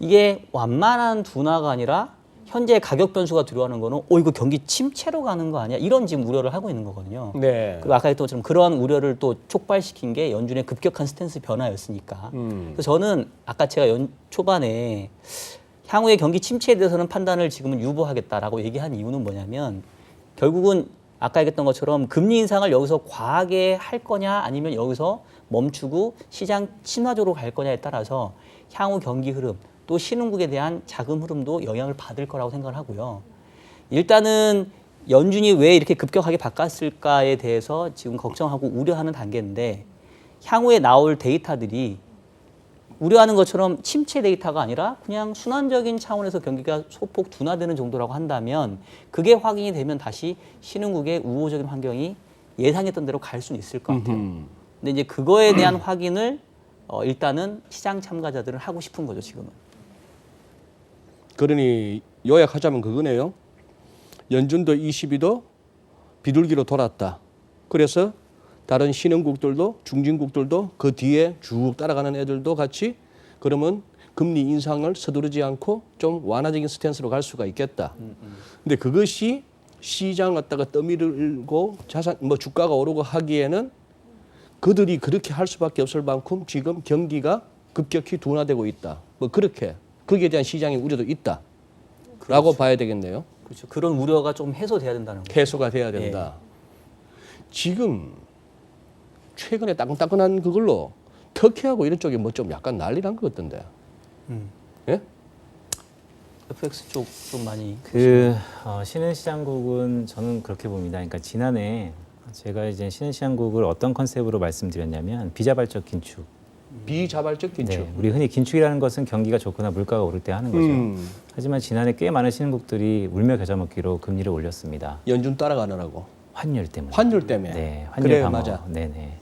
이게 완만한 둔화가 아니라 현재 가격 변수가 들어가는 거는 이거 경기 침체로 가는 거 아니야? 이런 지금 우려를 하고 있는 거거든요. 네. 그리고 아까 했던 것처럼 그러한 우려를 또 촉발시킨 게 연준의 급격한 스탠스 변화였으니까. 그래서 저는 아까 제가 초반에 향후의 경기 침체에 대해서는 판단을 지금은 유보하겠다라고 얘기한 이유는 뭐냐면 결국은 아까 얘기했던 것처럼 금리 인상을 여기서 과하게 할 거냐 아니면 여기서 멈추고 시장 친화적으로 갈 거냐에 따라서 향후 경기 흐름 또 신흥국에 대한 자금 흐름도 영향을 받을 거라고 생각을 하고요. 일단은 연준이 왜 이렇게 급격하게 바꿨을까에 대해서 지금 걱정하고 우려하는 단계인데 향후에 나올 데이터들이 우려하는 것처럼 침체 데이터가 아니라 그냥 순환적인 차원에서 경기가 소폭 둔화되는 정도라고 한다면 그게 확인이 되면 다시 신흥국의 우호적인 환경이 예상했던 대로 갈 수는 있을 것 같아요. 근데 이제 그거에 대한 확인을 일단은 시장 참가자들은 하고 싶은 거죠, 지금은. 그러니 요약하자면 그거네요. 연준도 22도 비둘기로 돌았다. 그래서 다른 신흥국들도 중진국들도 그 뒤에 쭉 따라가는 애들도 같이 그러면 금리 인상을 서두르지 않고 좀 완화적인 스탠스로 갈 수가 있겠다. 근데 그것이 시장 갖다가 떠밀고 자산 주가가 오르고 하기에는 그들이 그렇게 할 수밖에 없을 만큼 지금 경기가 급격히 둔화되고 있다. 그렇게 거기에 대한 시장의 우려도 있다라고 그렇죠. 봐야 되겠네요. 그렇죠. 그런 우려가 좀 해소돼야 된다는 거죠. 해소가 돼야 된다. 지금 최근에 따끈따끈한 그걸로 터키하고 이런 쪽이 좀 약간 난리 난 것 같던데. 예? FX 쪽 좀 많이. 신흥시장국은 저는 그렇게 봅니다. 그러니까 지난해 제가 이제 신흥시장국을 어떤 컨셉으로 말씀드렸냐면 비자발적 긴축. 비자발적 긴축. 네, 우리 흔히 긴축이라는 것은 경기가 좋거나 물가가 오를 때 하는 거죠. 하지만 지난해 꽤 많은 신흥국들이 울며 겨자 먹기로 금리를 올렸습니다. 연준 따라가느라고. 환율 때문에. 환율 때문에. 네, 환율 그래요, 방어. 맞아. 네네.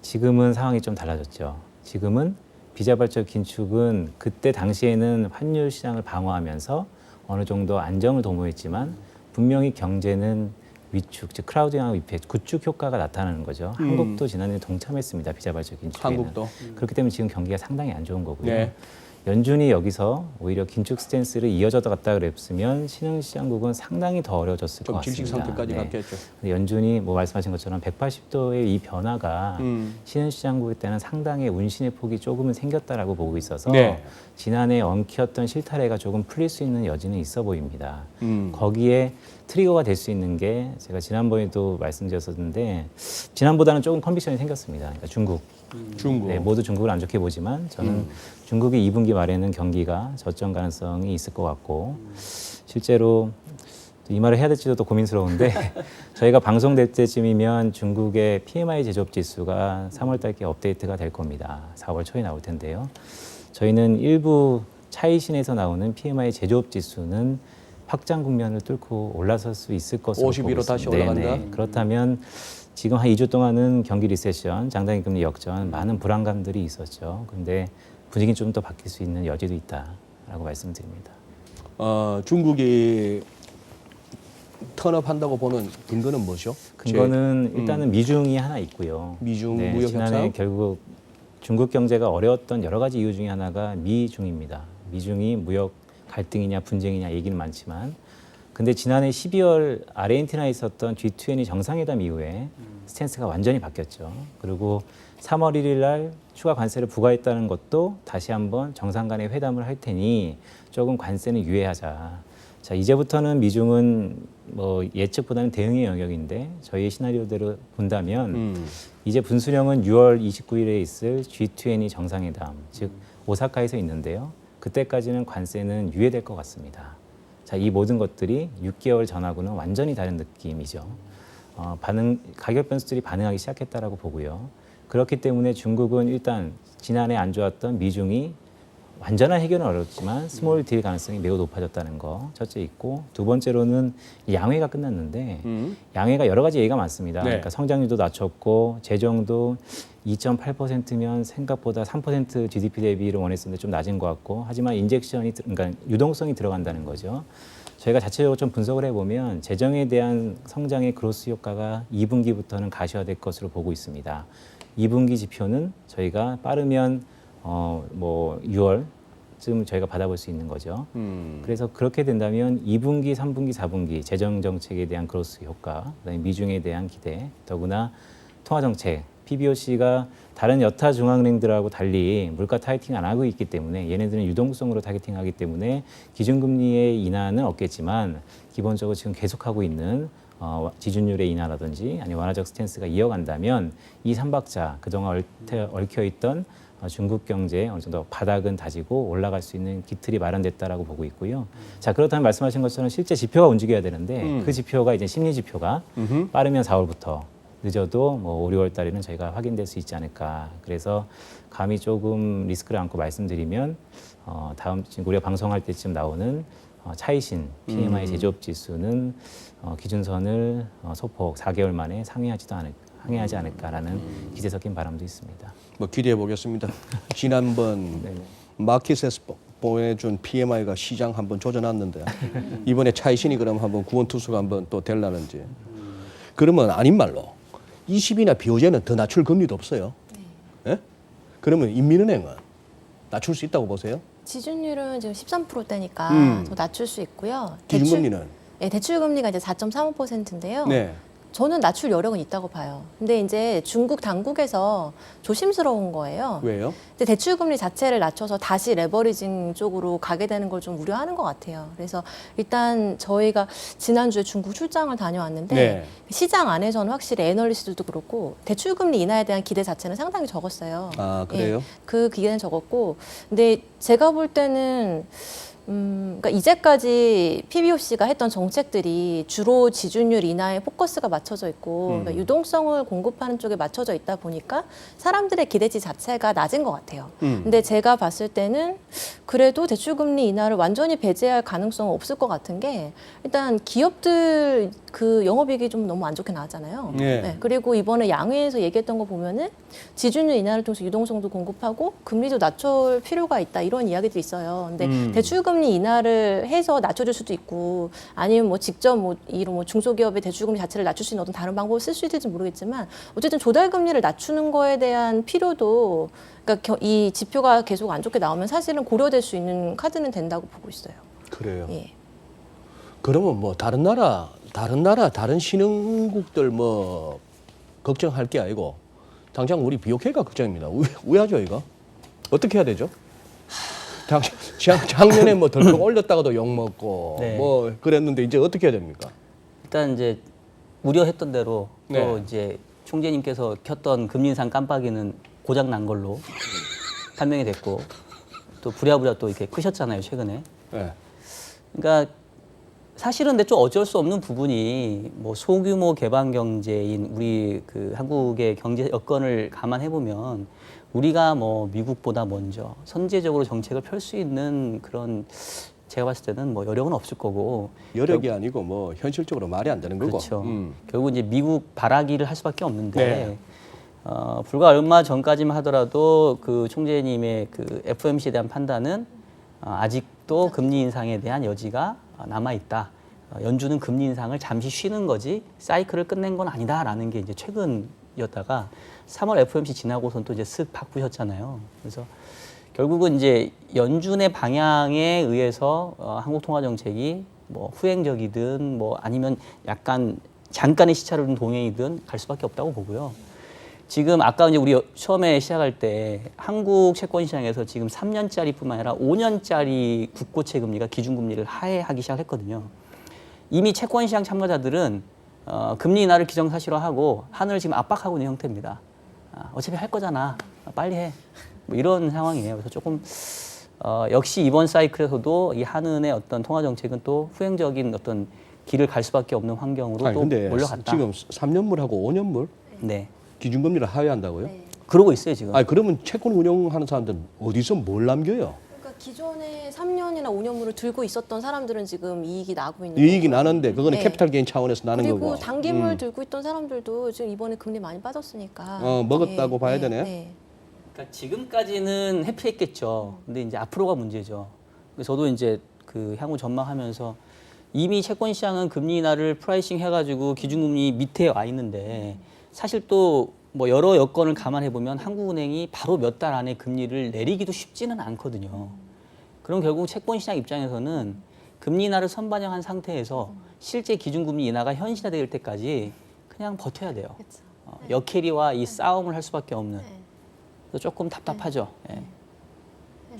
지금은 상황이 좀 달라졌죠. 지금은 비자발적 긴축은 그때 당시에는 환율 시장을 방어하면서 어느 정도 안정을 도모했지만 분명히 경제는 위축, 즉 크라우딩하고 이펙트, 구축 효과가 나타나는 거죠. 한국도 지난해 동참했습니다. 비자발적 긴축에는. 한국도. 그렇기 때문에 지금 경기가 상당히 안 좋은 거고요. 네. 연준이 여기서 오히려 긴축 스탠스를 이어져다 갔다 그랬으면 신흥시장국은 상당히 더 어려워졌을 것 좀 같습니다. 질식 상태까지 네. 갔겠죠. 근데 연준이 말씀하신 것처럼 180도의 이 변화가 신흥시장국일 때는 상당히 운신의 폭이 조금은 생겼다라고 보고 있어서 네. 지난해 엉켰던 실타래가 조금 풀릴 수 있는 여지는 있어 보입니다. 거기에 트리거가 될 수 있는 게 제가 지난번에도 말씀드렸었는데 지난보다는 조금 컨비션이 생겼습니다. 그러니까 중국. 중국. 네, 모두 중국을 안 좋게 보지만 저는 중국이 2분기 말에는 경기가 저점 가능성이 있을 것 같고 실제로 이 말을 해야 될지도 또 고민스러운데 저희가 방송될 때쯤이면 중국의 PMI 제조업 지수가 3월 달께 업데이트가 될 겁니다. 4월 초에 나올 텐데요. 저희는 일부 차이신에서 나오는 PMI 제조업 지수는 확장 국면을 뚫고 올라설 수 있을 것으로 51로 보고 다시 있습니다. 올라간다? 네네. 그렇다면 지금 한 2주 동안은 경기 리세션, 장단기 금리 역전, 많은 불안감들이 있었죠. 그런데 분위기는 좀 더 바뀔 수 있는 여지도 있다라고 말씀드립니다. 중국이 턴업한다고 보는 근거는 뭐죠? 근거는 일단은 미중이 하나 있고요. 미중 네, 무역 지난해 협상? 결국 중국 경제가 어려웠던 여러 가지 이유 중에 하나가 미중입니다. 미중이 무역 갈등이냐 분쟁이냐 얘기는 많지만 근데 지난해 12월 아르헨티나에 있었던 G20 정상회담 이후에 스탠스가 완전히 바뀌었죠. 그리고 3월 1일 날 추가 관세를 부과했다는 것도 다시 한번 정상 간의 회담을 할 테니 조금 관세는 유예하자. 자, 이제부터는 미중은 예측보다는 대응의 영역인데 저희의 시나리오대로 본다면 이제 분수령은 6월 29일에 있을 G20 정상회담, 즉 오사카에서 있는데요. 그때까지는 관세는 유예될 것 같습니다. 자, 이 모든 것들이 6개월 전하고는 완전히 다른 느낌이죠. 가격 변수들이 반응하기 시작했다라고 보고요. 그렇기 때문에 중국은 일단 지난해 안 좋았던 미중이 완전한 해결은 어렵지만 스몰 딜 가능성이 매우 높아졌다는 거 첫째 있고, 두 번째로는 양회가 끝났는데 양회가 여러 가지 얘기가 많습니다. 네. 그러니까 성장률도 낮췄고 재정도 2.8%면 생각보다 3% GDP 대비를 원했었는데 좀 낮은 것 같고, 하지만 인젝션이 그러니까 유동성이 들어간다는 거죠. 저희가 자체적으로 좀 분석을 해보면 재정에 대한 성장의 그로스 효과가 2분기부터는 가시화될 것으로 보고 있습니다. 2분기 지표는 저희가 빠르면 뭐 6월쯤 저희가 받아볼 수 있는 거죠. 그래서 그렇게 된다면 2분기, 3분기, 4분기 재정 정책에 대한 그로스 효과, 그다음에 미중에 대한 기대, 더구나 통화 정책, PBOC가 다른 여타 중앙은행들하고 달리 물가 타이팅 안 하고 있기 때문에 얘네들은 유동성으로 타겟팅하기 때문에 기준금리의 인하는 없겠지만 기본적으로 지금 계속하고 있는 지준율의 인하라든지 아니면 완화적 스탠스가 이어간다면 이 삼박자 그동안 얽혀있던 중국 경제 어느 정도 바닥은 다지고 올라갈 수 있는 기틀이 마련됐다라고 보고 있고요. 자, 그렇다면 말씀하신 것처럼 실제 지표가 움직여야 되는데 그 지표가 이제 심리 지표가 빠르면 4월부터 늦어도 뭐 5, 6월 달에는 저희가 확인될 수 있지 않을까. 그래서 감히 조금 리스크를 안고 말씀드리면 다음 지금 우리가 방송할 때쯤 나오는 차이신 PMI 제조업 지수는 기준선을 소폭 4개월 만에 상회하지 않을까라는 기대 섞인 바람도 있습니다. 뭐 기대해 보겠습니다. 지난번 마켓에서 보내준 PMI가 시장 한번 조져놨는데 이번에 차이신이 그럼 한번 구원투수가 한번 또 될라는지. 그러면 아닌 말로 20이나 비오제는 더 낮출 금리도 없어요. 예? 그러면 인민은행은 낮출 수 있다고 보세요? 지준율은 지금 13%대니까 더 낮출 수 있고요. 기준금리는? 네, 대출금리가 이제 4.35%인데요. 네. 저는 낮출 여력은 있다고 봐요. 근데 이제 중국 당국에서 조심스러운 거예요. 왜요? 근데 대출금리 자체를 낮춰서 다시 레버리징 쪽으로 가게 되는 걸 좀 우려하는 것 같아요. 그래서 일단 저희가 지난주에 중국 출장을 다녀왔는데 네. 시장 안에서는 확실히 애널리스트도 그렇고 대출금리 인하에 대한 기대 자체는 상당히 적었어요. 아, 그래요? 예, 그 기대는 적었고, 근데 제가 볼 때는 그러니까 이제까지 PBOC가 했던 정책들이 주로 지준율 인하에 포커스가 맞춰져 있고 그러니까 유동성을 공급하는 쪽에 맞춰져 있다 보니까 사람들의 기대치 자체가 낮은 것 같아요. 근데 제가 봤을 때는 그래도 대출금리 인하를 완전히 배제할 가능성은 없을 것 같은 게, 일단 기업들 그 영업이익이 좀 너무 안 좋게 나왔잖아요. 네. 네, 그리고 이번에 양회에서 얘기했던 거 보면은 지준율 인하를 통해서 유동성도 공급하고 금리도 낮출 필요가 있다, 이런 이야기도 있어요. 근데 대출금리 인하를 해서 낮춰줄 수도 있고, 아니면 뭐 직접 뭐 이런 뭐 중소기업의 대출금리 자체를 낮출 수 있는 어떤 다른 방법을 쓸 수 있을지 모르겠지만, 어쨌든 조달금리를 낮추는 거에 대한 필요도, 그러니까 이 지표가 계속 안 좋게 나오면 사실은 고려될 수 있는 카드는 된다고 보고 있어요. 그래요. 예. 그러면 뭐 다른 신흥국들 뭐 걱정할 게 아니고 당장 우리 BOK가 걱정입니다. 우야죠 이거? 어떻게 해야 되죠? 작년에 뭐 덜컥 올렸다가도 욕 먹고 네. 뭐 그랬는데 이제 어떻게 해야 됩니까? 일단 이제 우려했던 대로 또 네. 이제 총재님께서 켰던 금리 인상 깜빡이는 고장 난 걸로 판명이 됐고, 또 부랴부랴 또 이렇게 크셨잖아요 최근에. 네. 그러니까 사실은 근데 좀 어쩔 수 없는 부분이, 뭐 소규모 개방 경제인 우리 그 한국의 경제 여건을 감안해 보면 우리가 뭐 미국보다 먼저 선제적으로 정책을 펼 수 있는 그런, 제가 봤을 때는 뭐 여력은 없을 거고. 여력이 아니고 뭐 현실적으로 말이 안 되는 거고. 그렇죠. 결국 이제 미국 바라기를 할 수밖에 없는데, 네. 불과 얼마 전까지만 하더라도 그 총재님의 그 FOMC에 대한 판단은 아직도 금리 인상에 대한 여지가 남아 있다. 연준은 금리 인상을 잠시 쉬는 거지 사이클을 끝낸 건 아니다라는 게 이제 최근이었다가 3월 FOMC 지나고선 또 이제 쓱 바꾸셨잖아요. 그래서 결국은 이제 연준의 방향에 의해서 한국 통화 정책이 뭐 후행적이든 뭐 아니면 약간 잠깐의 시차를 둔 동행이든 갈 수밖에 없다고 보고요. 지금 아까 이제 우리 처음에 시작할 때 한국 채권 시장에서 지금 3년짜리뿐만 아니라 5년짜리 국고채 금리가 기준금리를 하회하기 시작했거든요. 이미 채권 시장 참가자들은 금리 인하를 기정사실화하고 하늘을 지금 압박하고 있는 형태입니다. 어차피 할 거잖아, 빨리 해. 뭐 이런 상황이에요. 그래서 조금 역시 이번 사이클에서도 이 한은의 어떤 통화 정책은 또 후행적인 어떤 길을 갈 수밖에 없는 환경으로 아니, 또 근데 몰려갔다. 지금 3년물하고 5년물 네. 기준금리를 하회한다고요? 네. 그러고 있어요 지금. 아니 그러면 채권 운용하는 사람들은 어디서 뭘 남겨요? 그러니까 기존에 3년이나 5년물을 들고 있었던 사람들은 지금 이익이 나고 있는 이익이 거고. 나는데 그거는 네. 캐피탈 게인 차원에서 나는 그리고 거고. 단기물 들고 있던 사람들도 지금 이번에 금리 많이 빠졌으니까 먹었다고 봐야 되네. 그러니까 지금까지는 해피했겠죠. 근데 이제 앞으로가 문제죠. 그래서 저도 이제 그 향후 전망하면서 이미 채권 시장은 금리 인하를 프라이싱 해가지고 기준금리 밑에 와 있는데 사실 또 뭐 여러 여건을 감안해 보면 한국은행이 바로 몇 달 안에 금리를 내리기도 쉽지는 않거든요. 그럼 결국 채권 시장 입장에서는 금리 인하를 선반영한 상태에서 실제 기준금리 인하가 현실화될 때까지 그냥 버텨야 돼요. 역캐리와 이 싸움을 할 수밖에 없는. 그래서 조금 답답하죠. 예.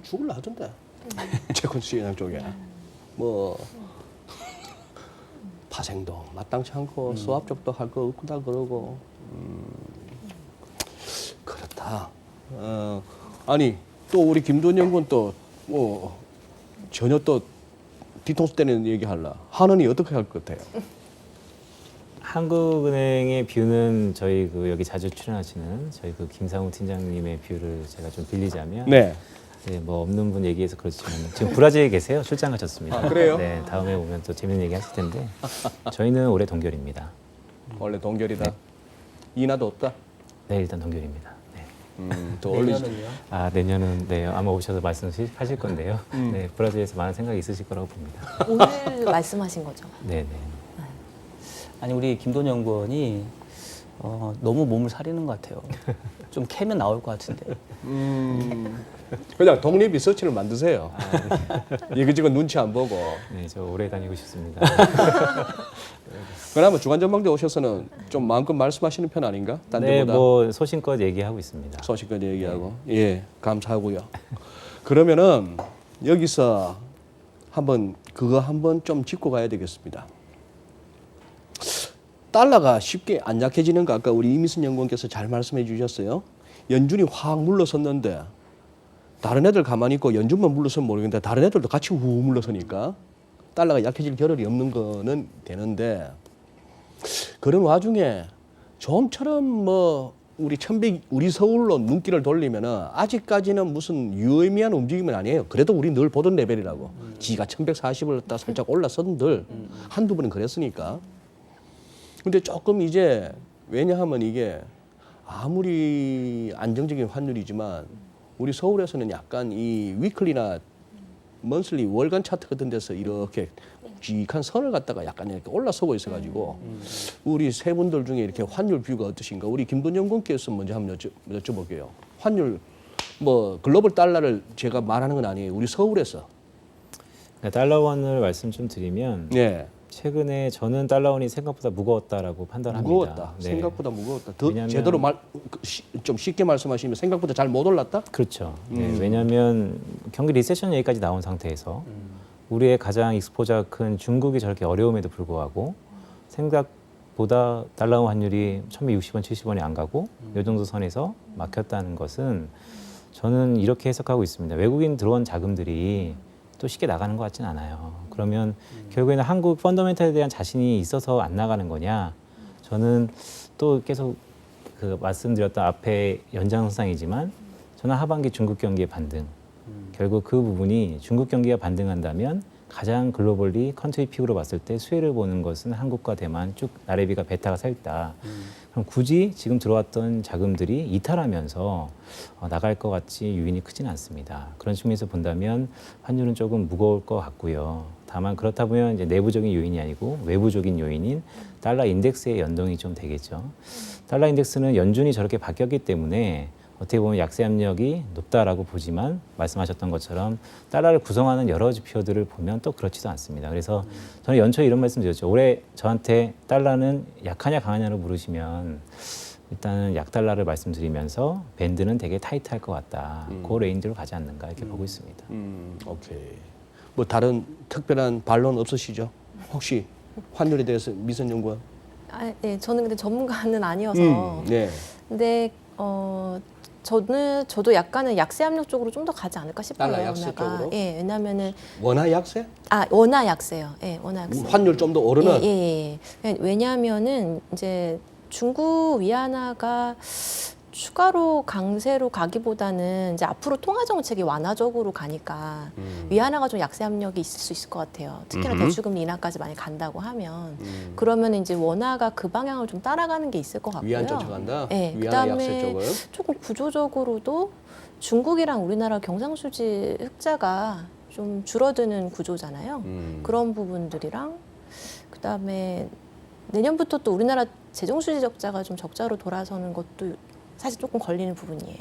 죽을라 하던데. 채권 시장 쪽에. 뭐 파생도 마땅치 않고 수압 쪽도 할 거 없다 그러고. 그렇다. 아니 또 우리 김돈영 군 또 뭐 전혀 또 뒤통수 때리는 얘기 할라. 한은이 어떻게 할 것 같아요? 한국은행의 뷰는 저희 그 여기 자주 출연하시는 저희 그 김상우 팀장님의 뷰를 제가 좀 빌리자면 네. 네, 뭐 없는 분 얘기해서 그렇지만 지금 브라질에 계세요. 출장 가셨습니다. 아, 그래요? 네, 다음에 오면 또 재밌는 얘기 하실 텐데 저희는 올해 동결입니다. 원래 동결이다. 인하도 없다. 네, 일단 동결입니다. 네. 또 올리지. 내년은요? 아, 내년은 네, 아마 오셔서 말씀하실 건데요. 네, 브라질에서 많은 생각이 있으실 거라고 봅니다. 오늘 말씀하신 거죠. 네, 네. 아니 우리 김돈영 의원이 너무 몸을 사리는 것 같아요. 좀 캐면 나올 것 같은데. 그냥 독립 리서치를 만드세요. 이거저거 눈치 안 보고. 네, 저 오래 다니고 싶습니다. 그나마 주간 전망대 오셔서는 좀 마음껏 말씀하시는 편 아닌가? 딴 네, 데보다 뭐 소신껏 얘기하고 있습니다. 소식껏 얘기하고. 예, 감사하고요. 그러면은 여기서 그거 한번 좀 짚고 가야 되겠습니다. 달러가 쉽게 안 약해지는 거 아까 우리 이미순 연구원께서 잘 말씀해 주셨어요. 연준이 확 물러섰는데 다른 애들 가만히 있고 연준만 물러서면 모르겠는데 다른 애들도 같이 후 물러서니까 달러가 약해질 겨를이 없는 거는 되는데 그런 와중에 좀처럼 뭐 우리 서울로 눈길을 돌리면은 아직까지는 무슨 유의미한 움직임은 아니에요. 그래도 우리 늘 보던 레벨이라고. 지가 1140을 딱 살짝 올라선들 한두 번은 그랬으니까. 근데 조금 이제 왜냐하면 이게 아무리 안정적인 환율이지만 우리 서울에서는 약간 이 위클리나 먼슬리 월간 차트 같은 데서 이렇게 묵직한 선을 갖다가 약간 이렇게 올라서고 있어가지고 우리 세 분들 중에 이렇게 환율 뷰가 어떠신가? 우리 김돈영 군께서 먼저 한번 여쭤볼게요. 환율 뭐 글로벌 달러를 제가 말하는 건 아니에요. 우리 서울에서. 그러니까 달러원을 말씀 좀 드리면 네. 최근에 저는 달러원이 생각보다 무거웠다라고 판단합니다. 무거웠다. 네. 생각보다 무거웠다. 더 왜냐하면- 제대로 좀 쉽게 말씀하시면 생각보다 잘 못 올랐다? 그렇죠. 네, 왜냐하면 경기 리세션 얘기까지 나온 상태에서 우리의 가장 익스포저가 큰 중국이 저렇게 어려움에도 불구하고 생각보다 달러 환율이 1,160원, 70원이 안 가고 이 정도 선에서 막혔다는 것은 저는 이렇게 해석하고 있습니다. 외국인 들어온 자금들이 또 쉽게 나가는 것 같지는 않아요. 그러면 결국에는 한국 펀더멘탈에 대한 자신이 있어서 안 나가는 거냐? 저는 또 계속 그 말씀드렸던 앞에 연장선상이지만 저는 하반기 중국 경기의 반등. 결국 그 부분이 중국 경기가 반등한다면 가장 글로벌리 컨트리 픽으로 봤을 때 수혜를 보는 것은 한국과 대만 쭉 나래비가 베타가 서 있다. 그럼 굳이 지금 들어왔던 자금들이 이탈하면서 나갈 것 같이 유인이 크지는 않습니다. 그런 측면에서 본다면 환율은 조금 무거울 것 같고요. 다만 그렇다 보면 이제 내부적인 요인이 아니고 외부적인 요인인 달러 인덱스의 연동이 좀 되겠죠. 달러 인덱스는 연준이 저렇게 바뀌었기 때문에 어떻게 보면 약세 압력이 높다라고 보지만 말씀하셨던 것처럼 달러를 구성하는 여러 지표들을 보면 또 그렇지도 않습니다. 그래서 저는 연초에 이런 말씀 드렸죠. 올해 저한테 달러는 약하냐 강하냐로 물으시면 일단은 약달러를 말씀드리면서 밴드는 되게 타이트할 것 같다. 그 레인지로 가지 않는가 이렇게 보고 있습니다. 오케이. 뭐 다른 특별한 반론 없으시죠? 혹시 환율에 대해서 미선 연구원? 네, 저는 근데 전문가는 아니어서. 네. 근데 저도 약간은 약세 압력 쪽으로 좀 더 가지 않을까 싶어요. 달러 약세 원화가. 쪽으로? 예, 왜냐면은 원화 약세? 원화 약세요. 예, 원화 약세. 환율 좀 더 오르는? 예. 왜냐하면은 이제 중국 위안화가 추가로 강세로 가기보다는 이제 앞으로 통화 정책이 완화적으로 가니까 위안화가 좀 약세 압력이 있을 수 있을 것 같아요. 특히나 대출금리 인하까지 많이 간다고 하면 그러면 이제 원화가 그 방향을 좀 따라가는 게 있을 것 같고요. 위안 쫓아간다. 네, 위안화 약세 그다음에 쪽을. 조금 구조적으로도 중국이랑 우리나라 경상수지 흑자가 좀 줄어드는 구조잖아요. 그런 부분들이랑 그다음에 내년부터 또 우리나라 재정수지 적자가 좀 적자로 돌아서는 것도 사실 조금 걸리는 부분이에요.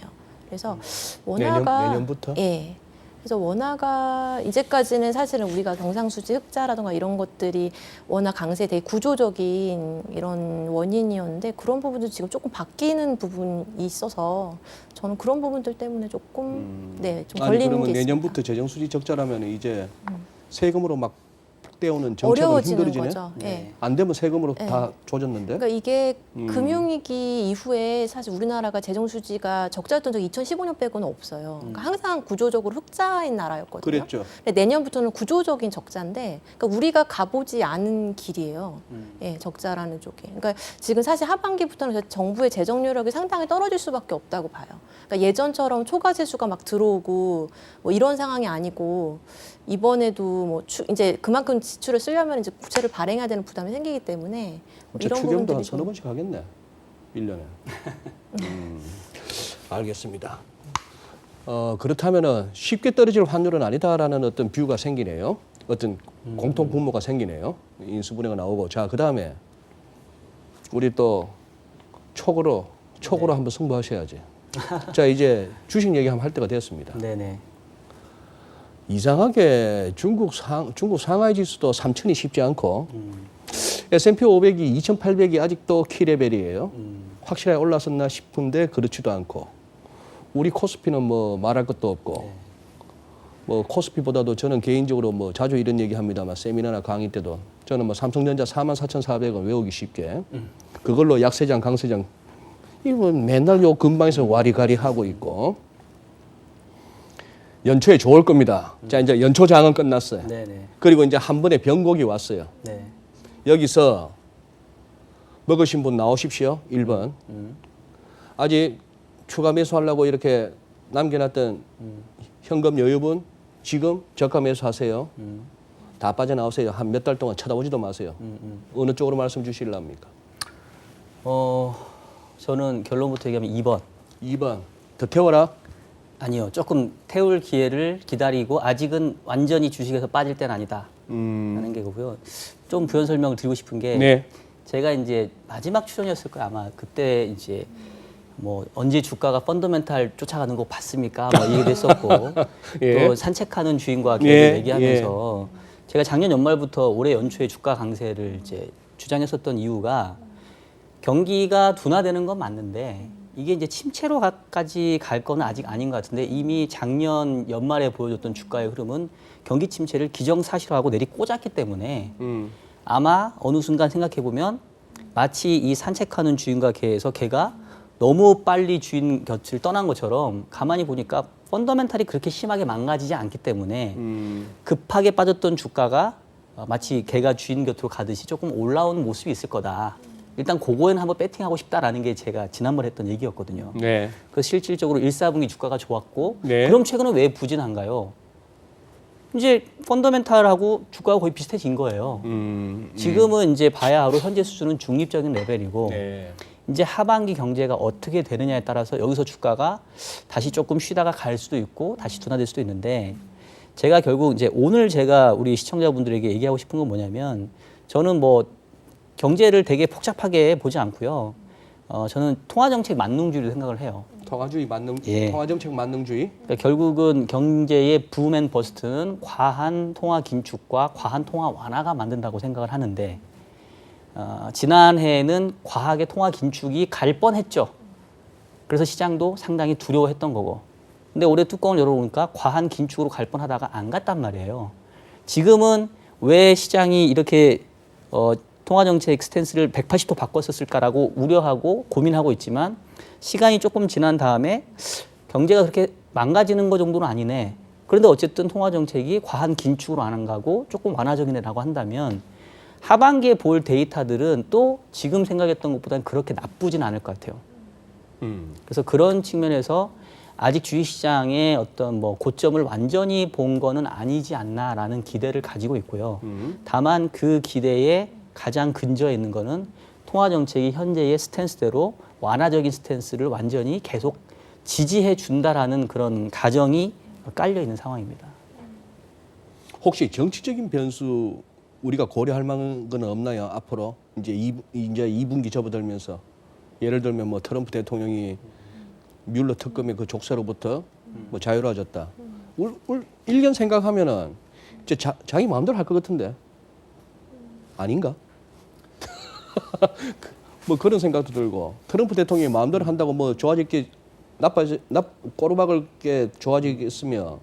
그래서 원화가 내년부터? 예. 그래서 원화가 이제까지는 사실은 우리가 경상수지 흑자라든가 이런 것들이 워낙 강세 되게 구조적인 이런 원인이었는데 그런 부분도 지금 조금 바뀌는 부분이 있어서 저는 그런 부분들 때문에 조금 네, 좀 아니 걸리는 그러면 게 있습니다. 내년부터 재정수지 적자라면 이제 세금으로 막 떼오는 정책은 어려워지는 힘들어지네. 거죠. 예. 안 되면 세금으로 네. 다 조졌는데. 그러니까 이게 금융위기 이후에 사실 우리나라가 재정수지가 적자였던 적이 2015년 빼고는 없어요. 그러니까 항상 구조적으로 흑자인 나라였거든요. 그랬죠. 근데 내년부터는 구조적인 적자인데, 그러니까 우리가 가보지 않은 길이에요. 예, 적자라는 쪽에. 그러니까 지금 사실 하반기부터는 정부의 재정 여력이 상당히 떨어질 수밖에 없다고 봐요. 그러니까 예전처럼 초과 세수가 막 들어오고 뭐 이런 상황이 아니고 이번에도 뭐 이제 그만큼 지출을 쓰려면 이제 국채를 발행해야 되는 부담이 생기기 때문에 뭐 저 이런 추경도 한 부분들이 서너 좀 번씩 하겠네. 1년에. 알겠습니다. 그렇다면은 쉽게 떨어질 환율은 아니다라는 어떤 뷰가 생기네요. 어떤 공통 분모가 생기네요. 인수분해가 나오고. 자, 그다음에 우리 또 촉으로 한번 승부하셔야지. 자, 이제 주식 얘기 한번 할 때가 됐습니다. 네네. 이상하게 중국 상하이 지수도 3,000이 쉽지 않고 S&P 500이 2,800이 아직도 키레벨이에요. 확실하게 올라섰나 싶은데 그렇지도 않고 우리 코스피는 뭐 말할 것도 없고 뭐 코스피보다도 저는 개인적으로 뭐 자주 이런 얘기 합니다만 세미나나 강의 때도 저는 뭐 삼성전자 44,400원 외우기 쉽게 그걸로 약세장 강세장 이거 맨날 요 근방에서 와리가리 하고 있고 연초에 좋을 겁니다. 자, 이제 연초장은 끝났어요. 네네. 그리고 이제 한 번에 변곡이 왔어요. 네. 여기서 먹으신 분 나오십시오. 1번. 아직 추가 매수하려고 이렇게 남겨놨던 현금 여유분 지금 저가 매수하세요. 다 빠져나오세요. 한 몇 달 동안 쳐다보지도 마세요. 어느 쪽으로 말씀 주실랍니까? 저는 결론부터 얘기하면 2번. 2번. 더 태워라. 아니요. 조금 태울 기회를 기다리고 아직은 완전히 주식에서 빠질 때는 아니다. 라는 게 그거고요. 좀 부연 설명을 드리고 싶은 게 네. 제가 이제 마지막 출연이었을 거예요. 아마 그때 이제 뭐 언제 주가가 펀더멘탈 쫓아가는 거 봤습니까? 뭐 얘기도 했었고 예. 또 산책하는 주인과 계속 예, 얘기하면서 제가 작년 연말부터 올해 연초에 주가 강세를 이제 주장했었던 이유가 경기가 둔화되는 건 맞는데 이게 이제 침체로까지 갈 거는 아직 아닌 것 같은데 이미 작년 연말에 보여줬던 주가의 흐름은 경기 침체를 기정사실화하고 내리꽂았기 때문에 아마 어느 순간 생각해 보면 마치 이 산책하는 주인과 개에서 개가 너무 빨리 주인 곁을 떠난 것처럼 가만히 보니까 펀더멘탈이 그렇게 심하게 망가지지 않기 때문에 급하게 빠졌던 주가가 마치 개가 주인 곁으로 가듯이 조금 올라오는 모습이 있을 거다. 일단 그거에는 한번 배팅하고 싶다라는 게 제가 지난번에 했던 얘기였거든요. 네. 그래서 실질적으로 1, 4분기 주가가 좋았고 네. 그럼 최근은 왜 부진한가요? 이제 펀더멘탈하고 주가가 거의 비슷해진 거예요. 지금은 이제 봐야 하루 현재 수준은 중립적인 레벨이고 네. 이제 하반기 경제가 어떻게 되느냐에 따라서 여기서 주가가 다시 조금 쉬다가 갈 수도 있고 다시 둔화될 수도 있는데 제가 결국 이제 오늘 제가 우리 시청자분들에게 얘기하고 싶은 건 뭐냐면 저는 뭐 경제를 되게 복잡하게 보지 않고요. 저는 통화정책 만능주의를 생각을 해요. 통화주의 만능, 예. 통화정책 만능주의. 그러니까 결국은 경제의 붐 앤 버스트는 과한 통화 긴축과 과한 통화 완화가 만든다고 생각을 하는데 지난해에는 과하게 통화 긴축이 갈 뻔했죠. 그래서 시장도 상당히 두려워했던 거고. 근데 올해 뚜껑을 열어보니까 과한 긴축으로 갈 뻔하다가 안 갔단 말이에요. 지금은 왜 시장이 이렇게 통화정책 스탠스를 180도 바꿨었을까라고 우려하고 고민하고 있지만 시간이 조금 지난 다음에 경제가 그렇게 망가지는 거 정도는 아니네. 그런데 어쨌든 통화정책이 과한 긴축으로 안 가고 조금 완화적이네라고 한다면 하반기에 볼 데이터들은 또 지금 생각했던 것보다는 그렇게 나쁘진 않을 것 같아요. 그래서 그런 측면에서 아직 주식시장의 어떤 뭐 고점을 완전히 본 거는 아니지 않나라는 기대를 가지고 있고요. 다만 그 기대에 가장 근저에 있는 거는 통화정책이 현재의 스탠스대로 완화적인 스탠스를 완전히 계속 지지해 준다라는 그런 가정이 깔려 있는 상황입니다. 혹시 정치적인 변수 우리가 고려할 만한 건 없나요? 앞으로 이제 2분기 접어들면서 예를 들면 뭐 트럼프 대통령이 뮬러 특검의 그 족쇄로부터 뭐 자유로워졌다. 1년 생각하면은 이제 자기 마음대로 할 것 같은데 아닌가? 뭐 그런 생각도 들고 트럼프 대통령이 마음대로 한다고 뭐 좋아질 게 꼬르박을 게 좋아지겠으며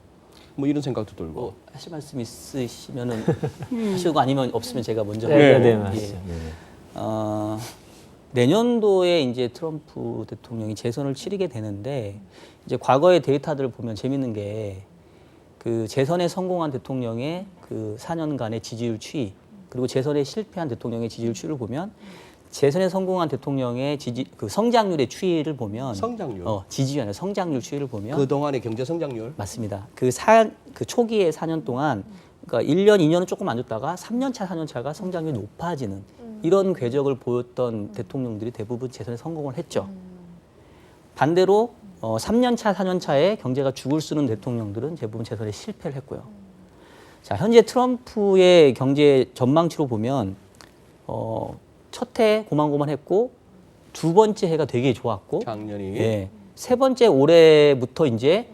뭐 이런 생각도 들고. 뭐 하실 말씀 있으시면은 하시고 아니면 없으면 제가 먼저 네, 할게요. 네, 하시죠. 네. 내년도에 이제 트럼프 대통령이 재선을 치르게 되는데 이제 과거의 데이터들을 보면 재밌는 게 그 재선에 성공한 대통령의 그 4년간의 지지율 추이 그리고 재선에 실패한 대통령의 지지율 추이를 보면 재선에 성공한 대통령의 그 성장률의 추이를 보면 성장률? 지지율 아니라 성장률 추이를 보면 그 동안의 경제 성장률? 맞습니다. 그 초기의 4년 동안 그러니까 1년, 2년은 조금 안 좋다가 3년 차, 4년 차가 성장률이 높아지는 이런 궤적을 보였던 대통령들이 대부분 재선에 성공을 했죠. 반대로 3년 차, 4년 차에 경제가 죽을 쓰는 대통령들은 대부분 재선에 실패를 했고요. 자, 현재 트럼프의 경제 전망치로 보면 첫 해 고만고만했고 두 번째 해가 되게 좋았고 작년이 예, 세 번째 올해부터 이제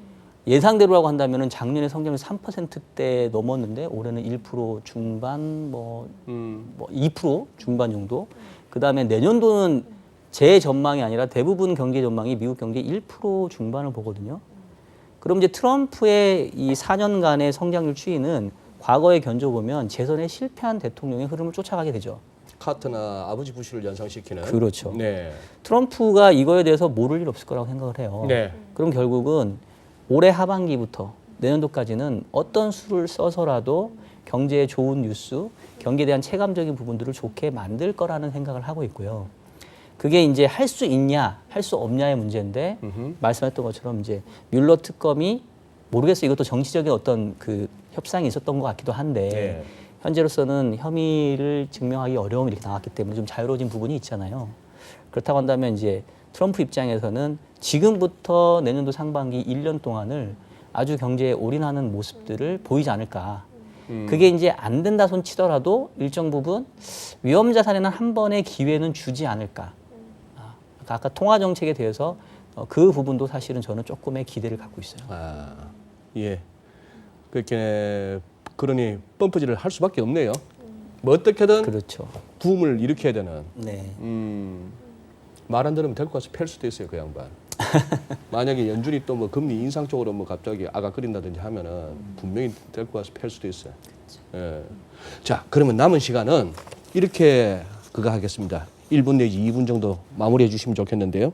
예상대로라고 한다면은 작년에 성장률 3%대 넘었는데 올해는 1% 중반 뭐 2% 중반 정도. 그다음에 내년도는 제 전망이 아니라 대부분 경제 전망이 미국 경제 1% 중반을 보거든요. 그럼 이제 트럼프의 이 4년간의 성장률 추이는 과거에 견줘보면 재선에 실패한 대통령의 흐름을 쫓아가게 되죠. 카트나 아버지 부시를 연상시키는. 그렇죠. 네. 트럼프가 이거에 대해서 모를 일 없을 거라고 생각을 해요. 네. 그럼 결국은 올해 하반기부터 내년도까지는 어떤 수를 써서라도 경제에 좋은 뉴스, 경기에 대한 체감적인 부분들을 좋게 만들 거라는 생각을 하고 있고요. 그게 이제 할 수 있냐, 할 수 없냐의 문제인데 말씀하셨던 것처럼 이제 뮬러 특검이 모르겠어요. 이것도 정치적인 어떤 그 협상이 있었던 것 같기도 한데 네. 현재로서는 혐의를 증명하기 어려움이 이렇게 나왔기 때문에 좀 자유로워진 부분이 있잖아요. 그렇다고 한다면 이제 트럼프 입장에서는 지금부터 내년도 상반기 1년 동안을 아주 경제에 올인하는 모습들을 보이지 않을까. 그게 이제 안 된다 손 치더라도 일정 부분 위험 자산에는 한 번의 기회는 주지 않을까. 아까 통화 정책에 대해서 그 부분도 사실은 저는 조금의 기대를 갖고 있어요. 아, 예. 그렇게 그러니 펌프질을 할 수밖에 없네요. 뭐 어떻게든 그렇죠. 붐을 일으켜야 되는. 네. 말 안 들으면 데리고 가서 팰 수도 있어요, 그 양반. 만약에 연준이 또 뭐 금리 인상 쪽으로 뭐 갑자기 아가끓인다든지 하면은 분명히 데리고 가서 팰 수도 있어요. 예. 자, 그러면 남은 시간은 이렇게 그거 하겠습니다. 1분 내지 2분 정도 마무리해 주시면 좋겠는데요.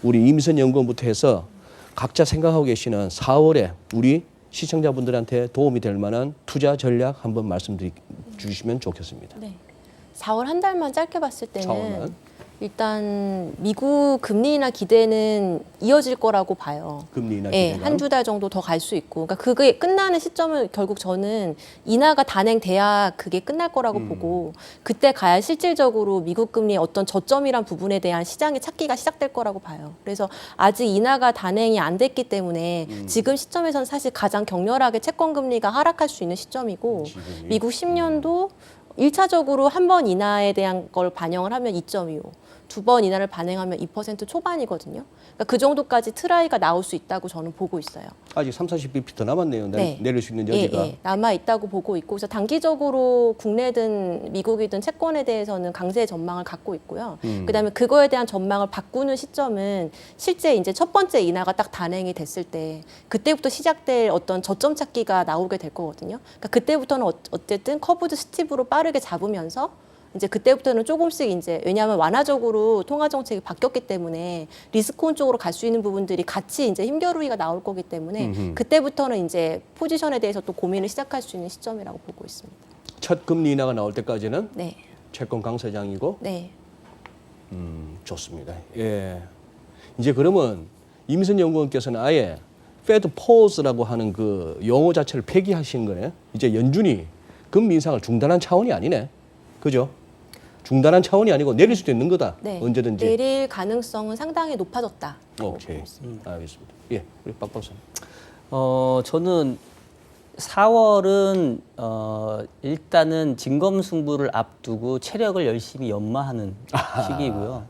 우리 이미선 연구원부터 해서 각자 생각하고 계시는 4월에 우리 시청자분들한테 도움이 될 만한 투자 전략 한번 말씀드려 주시면 좋겠습니다. 네. 4월 한 달만 짧게 봤을 때는 4월만. 일단 미국 금리 인하 기대는 이어질 거라고 봐요. 금리 인하 예, 기대가. 한두 달 정도 더 갈 수 있고. 그러니까 그게 끝나는 시점을 결국 저는 인하가 단행돼야 그게 끝날 거라고 보고 그때 가야 실질적으로 미국 금리의 어떤 저점이란 부분에 대한 시장의 찾기가 시작될 거라고 봐요. 그래서 아직 인하가 단행이 안 됐기 때문에 지금 시점에서는 사실 가장 격렬하게 채권 금리가 하락할 수 있는 시점이고 지금이. 미국 10년도 1차적으로 한 번 인하에 대한 걸 반영을 하면 2.25, 두 번 인하를 반영하면 2% 초반이거든요. 그러니까 그 정도까지 트라이가 나올 수 있다고 저는 보고 있어요. 아직 30-40bp 더 남았네요. 네. 내릴 수 있는 여지가. 남아 있다고 보고 있고, 그래서 단기적으로 국내든 미국이든 채권에 대해서는 강세 전망을 갖고 있고요. 그다음에 그거에 대한 전망을 바꾸는 시점은 실제 이제 첫 번째 인하가 딱 단행이 됐을 때 그때부터 시작될 어떤 저점 찾기가 나오게 될 거거든요. 그러니까 그때부터는 어쨌든 커브드 스티브로 빠르게 잡으면서 이제 그때부터는 조금씩 이제 왜냐하면 완화적으로 통화 정책이 바뀌었기 때문에 리스크온 쪽으로 갈 수 있는 부분들이 같이 이제 힘겨루기가 나올 거기 때문에 그때부터는 이제 포지션에 대해서 또 고민을 시작할 수 있는 시점이라고 보고 있습니다. 첫 금리 인하가 나올 때까지는 네, 채권 강세장이고 네. 좋습니다. 예. 이제 그러면 이민선 연구원께서는 아예 Fed Pause라고 하는 그 용어 자체를 폐기하시는 거네. 이제 연준이 금리 인상을 중단한 차원이 아니네. 그죠? 중단한 차원이 아니고 내릴 수도 있는 거다. 네. 언제든지. 내릴 가능성은 상당히 높아졌다. 오케이. 알겠습니다. 예, 우리 박 박사님. 저는 4월은 일단은 진검승부를 앞두고 체력을 열심히 연마하는 시기이고요.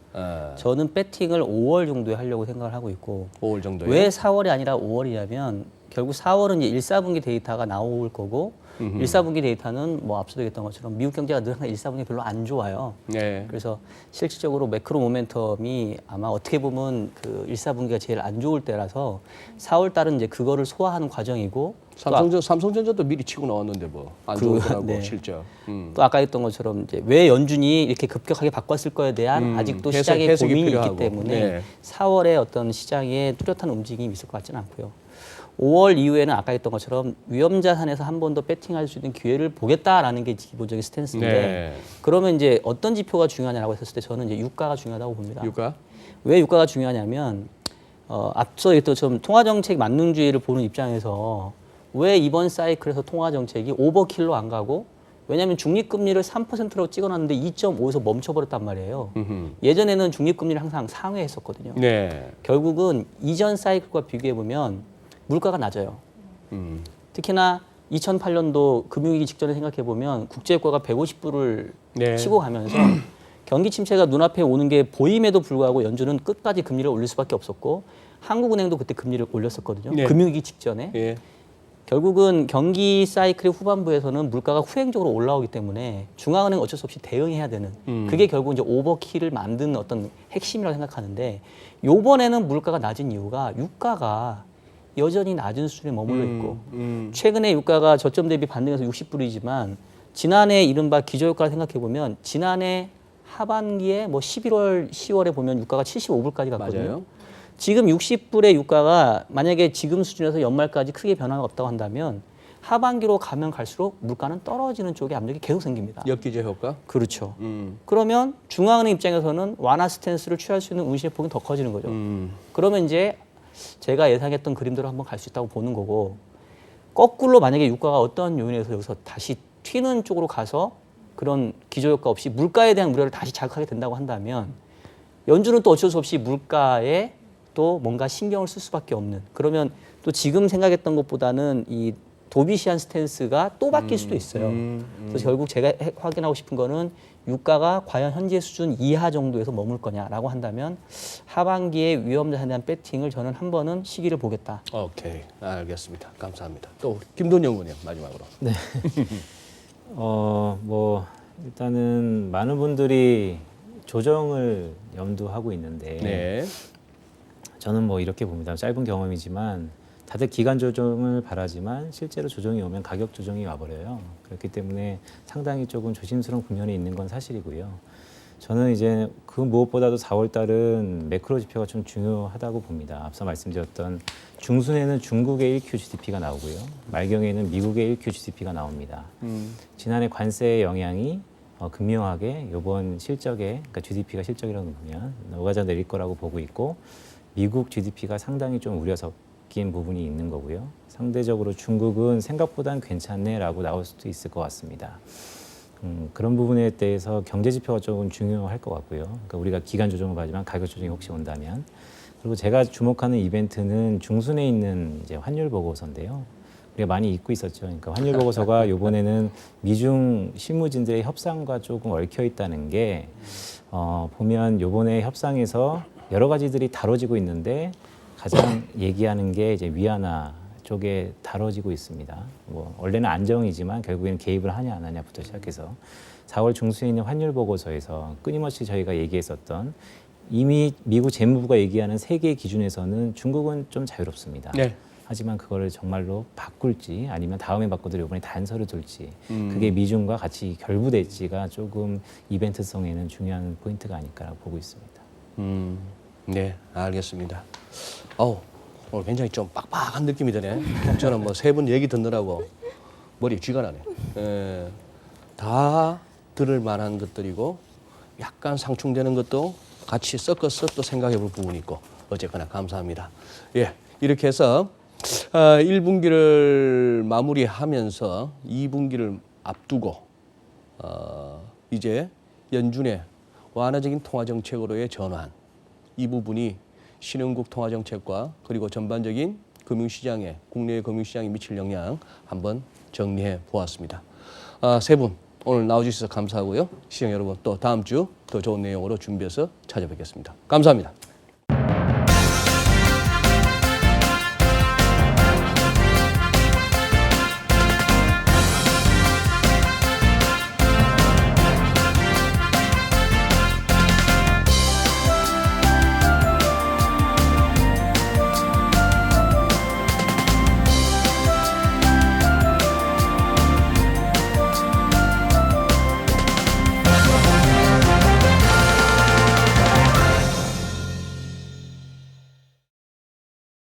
저는 배팅을 5월 정도에 하려고 생각을 하고 있고 5월 정도에. 왜 4월이 아니라 5월이냐면 결국 4월은 이제 1, 4분기 데이터가 나올 거고 1, 4분기 데이터는 뭐 앞서도 얘기했던 것처럼 미국 경제가 늘 항상 1, 4분기 별로 안 좋아요. 네. 그래서 실질적으로 매크로 모멘텀이 아마 어떻게 보면 그 1, 4분기가 제일 안 좋을 때라서 4월 달은 이제 그거를 소화하는 과정이고 삼성전자도 미리 치고 나왔는데 뭐 안 좋을 거라고 네. 실적. 또 아까 했던 것처럼 이제 왜 연준이 이렇게 급격하게 바꿨을 거에 대한 아직도 시장에 해석이 고민이 필요하고. 있기 때문에 네. 4월에 어떤 시장에 뚜렷한 움직임이 있을 것 같지는 않고요. 5월 이후에는 아까 했던 것처럼 위험자산에서 한 번 더 배팅할 수 있는 기회를 보겠다라는 게 기본적인 스탠스인데 네. 그러면 이제 어떤 지표가 중요하냐라고 했을 때 저는 이제 유가가 중요하다고 봅니다. 유가? 왜 유가가 중요하냐면 앞서 얘기했던 좀 통화정책 만능주의를 보는 입장에서 왜 이번 사이클에서 통화정책이 오버킬로 안 가고 왜냐하면 중립금리를 3%로 찍어놨는데 2.5에서 멈춰버렸단 말이에요. 예전에는 중립금리를 항상 상회했었거든요. 네. 결국은 이전 사이클과 비교해보면 물가가 낮아요. 특히나 2008년도 금융위기 직전에 생각해보면 국제유가가 150불을 네. 치고 가면서 경기 침체가 눈앞에 오는 게 보임에도 불구하고 연준은 끝까지 금리를 올릴 수밖에 없었고 한국은행도 그때 금리를 올렸었거든요. 네. 금융위기 직전에. 예. 결국은 경기 사이클의 후반부에서는 물가가 후행적으로 올라오기 때문에 중앙은행 어쩔 수 없이 대응해야 되는 그게 결국 이제 오버킬을 만드는 어떤 핵심이라고 생각하는데 요번에는 물가가 낮은 이유가 유가가 여전히 낮은 수준에 머물러 있고 최근에 유가가 저점 대비 반등해서 60불이지만 지난해 이른바 기저유가를 생각해 보면 지난해 하반기에 뭐 11월, 10월에 보면 유가가 75불까지 갔거든요. 맞아요. 지금 60불의 유가가 만약에 지금 수준에서 연말까지 크게 변화가 없다고 한다면 하반기로 가면 갈수록 물가는 떨어지는 쪽에 압력이 계속 생깁니다. 역기제 효과? 그렇죠. 그러면 중앙은행 입장에서는 완화 스탠스를 취할 수 있는 운신의 폭이 더 커지는 거죠. 그러면 이제 제가 예상했던 그림대로 한번 갈 수 있다고 보는 거고 거꾸로 만약에 유가가 어떤 요인에서 여기서 다시 튀는 쪽으로 가서 그런 기저효과 없이 물가에 대한 우려를 다시 자극하게 된다고 한다면 연준은 또 어쩔 수 없이 물가에 또 뭔가 신경을 쓸 수밖에 없는 그러면 또 지금 생각했던 것보다는 이 도비시한 스탠스가 또 바뀔 수도 있어요. 그래서 결국 제가 확인하고 싶은 거는 유가가 과연 현재 수준 이하 정도에서 머물 거냐라고 한다면 하반기에 위험자산에 대한 배팅을 저는 한 번은 시기를 보겠다. 오케이. 알겠습니다. 감사합니다. 또 김돈 연구님 마지막으로. 네. 뭐 일단은 많은 분들이 조정을 염두하고 있는데 네. 저는 뭐 이렇게 봅니다. 짧은 경험이지만 다들 기간 조정을 바라지만 실제로 조정이 오면 가격 조정이 와버려요. 그렇기 때문에 상당히 조금 조심스러운 국면이 있는 건 사실이고요. 저는 이제 그 무엇보다도 4월 달은 매크로 지표가 좀 중요하다고 봅니다. 앞서 말씀드렸던 중순에는 중국의 1Q GDP가 나오고요. 말경에는 미국의 1Q GDP가 나옵니다. 지난해 관세의 영향이 극명하게 이번 실적에, 그러니까 GDP가 실적이라고 보면 녹아져 내릴 거라고 보고 있고 미국 GDP가 상당히 좀 우려 섞인 부분이 있는 거고요. 상대적으로 중국은 생각보단 괜찮네라고 나올 수도 있을 것 같습니다. 그런 부분에 대해서 경제 지표가 조금 중요할 것 같고요. 그러니까 우리가 기간 조정을 받지만 가격 조정이 혹시 온다면 그리고 제가 주목하는 이벤트는 중순에 있는 이제 환율 보고서인데요. 우리가 많이 잊고 있었죠. 그러니까 환율 보고서가 이번에는 미중 실무진들의 협상과 조금 얽혀 있다는 게 보면 이번에 협상에서 여러 가지들이 다뤄지고 있는데 가장 얘기하는 게 이제 위안화 쪽에 다뤄지고 있습니다. 뭐 원래는 안정이지만 결국에는 개입을 하냐 안 하냐부터 시작해서 4월 중순에 있는 환율 보고서에서 끊임없이 저희가 얘기했었던 이미 미국 재무부가 얘기하는 세계 기준에서는 중국은 좀 자유롭습니다. 네. 하지만 그거를 정말로 바꿀지 아니면 다음에 바꾸더라도 이번에 단서를 둘지 그게 미중과 같이 결부될지가 조금 이벤트성에는 중요한 포인트가 아닐까라고 보고 있습니다. 네, 알겠습니다. 오늘 굉장히 좀 빡빡한 느낌이 드네. 저는 뭐 세 분 얘기 듣느라고 머리 쥐가 나네. 다 들을 만한 것들이고 약간 상충되는 것도 같이 섞어서 또 생각해 볼 부분이 있고 어쨌거나 감사합니다. 예, 이렇게 해서 1분기를 마무리하면서 2분기를 앞두고 이제 연준의 완화적인 통화정책으로의 전환, 이 부분이 신흥국 통화정책과 그리고 전반적인 금융시장에, 국내 금융시장에 미칠 영향 한번 정리해 보았습니다. 세 분 오늘 나와주셔서 감사하고요. 시청 여러분 또 다음 주 더 좋은 내용으로 준비해서 찾아뵙겠습니다. 감사합니다.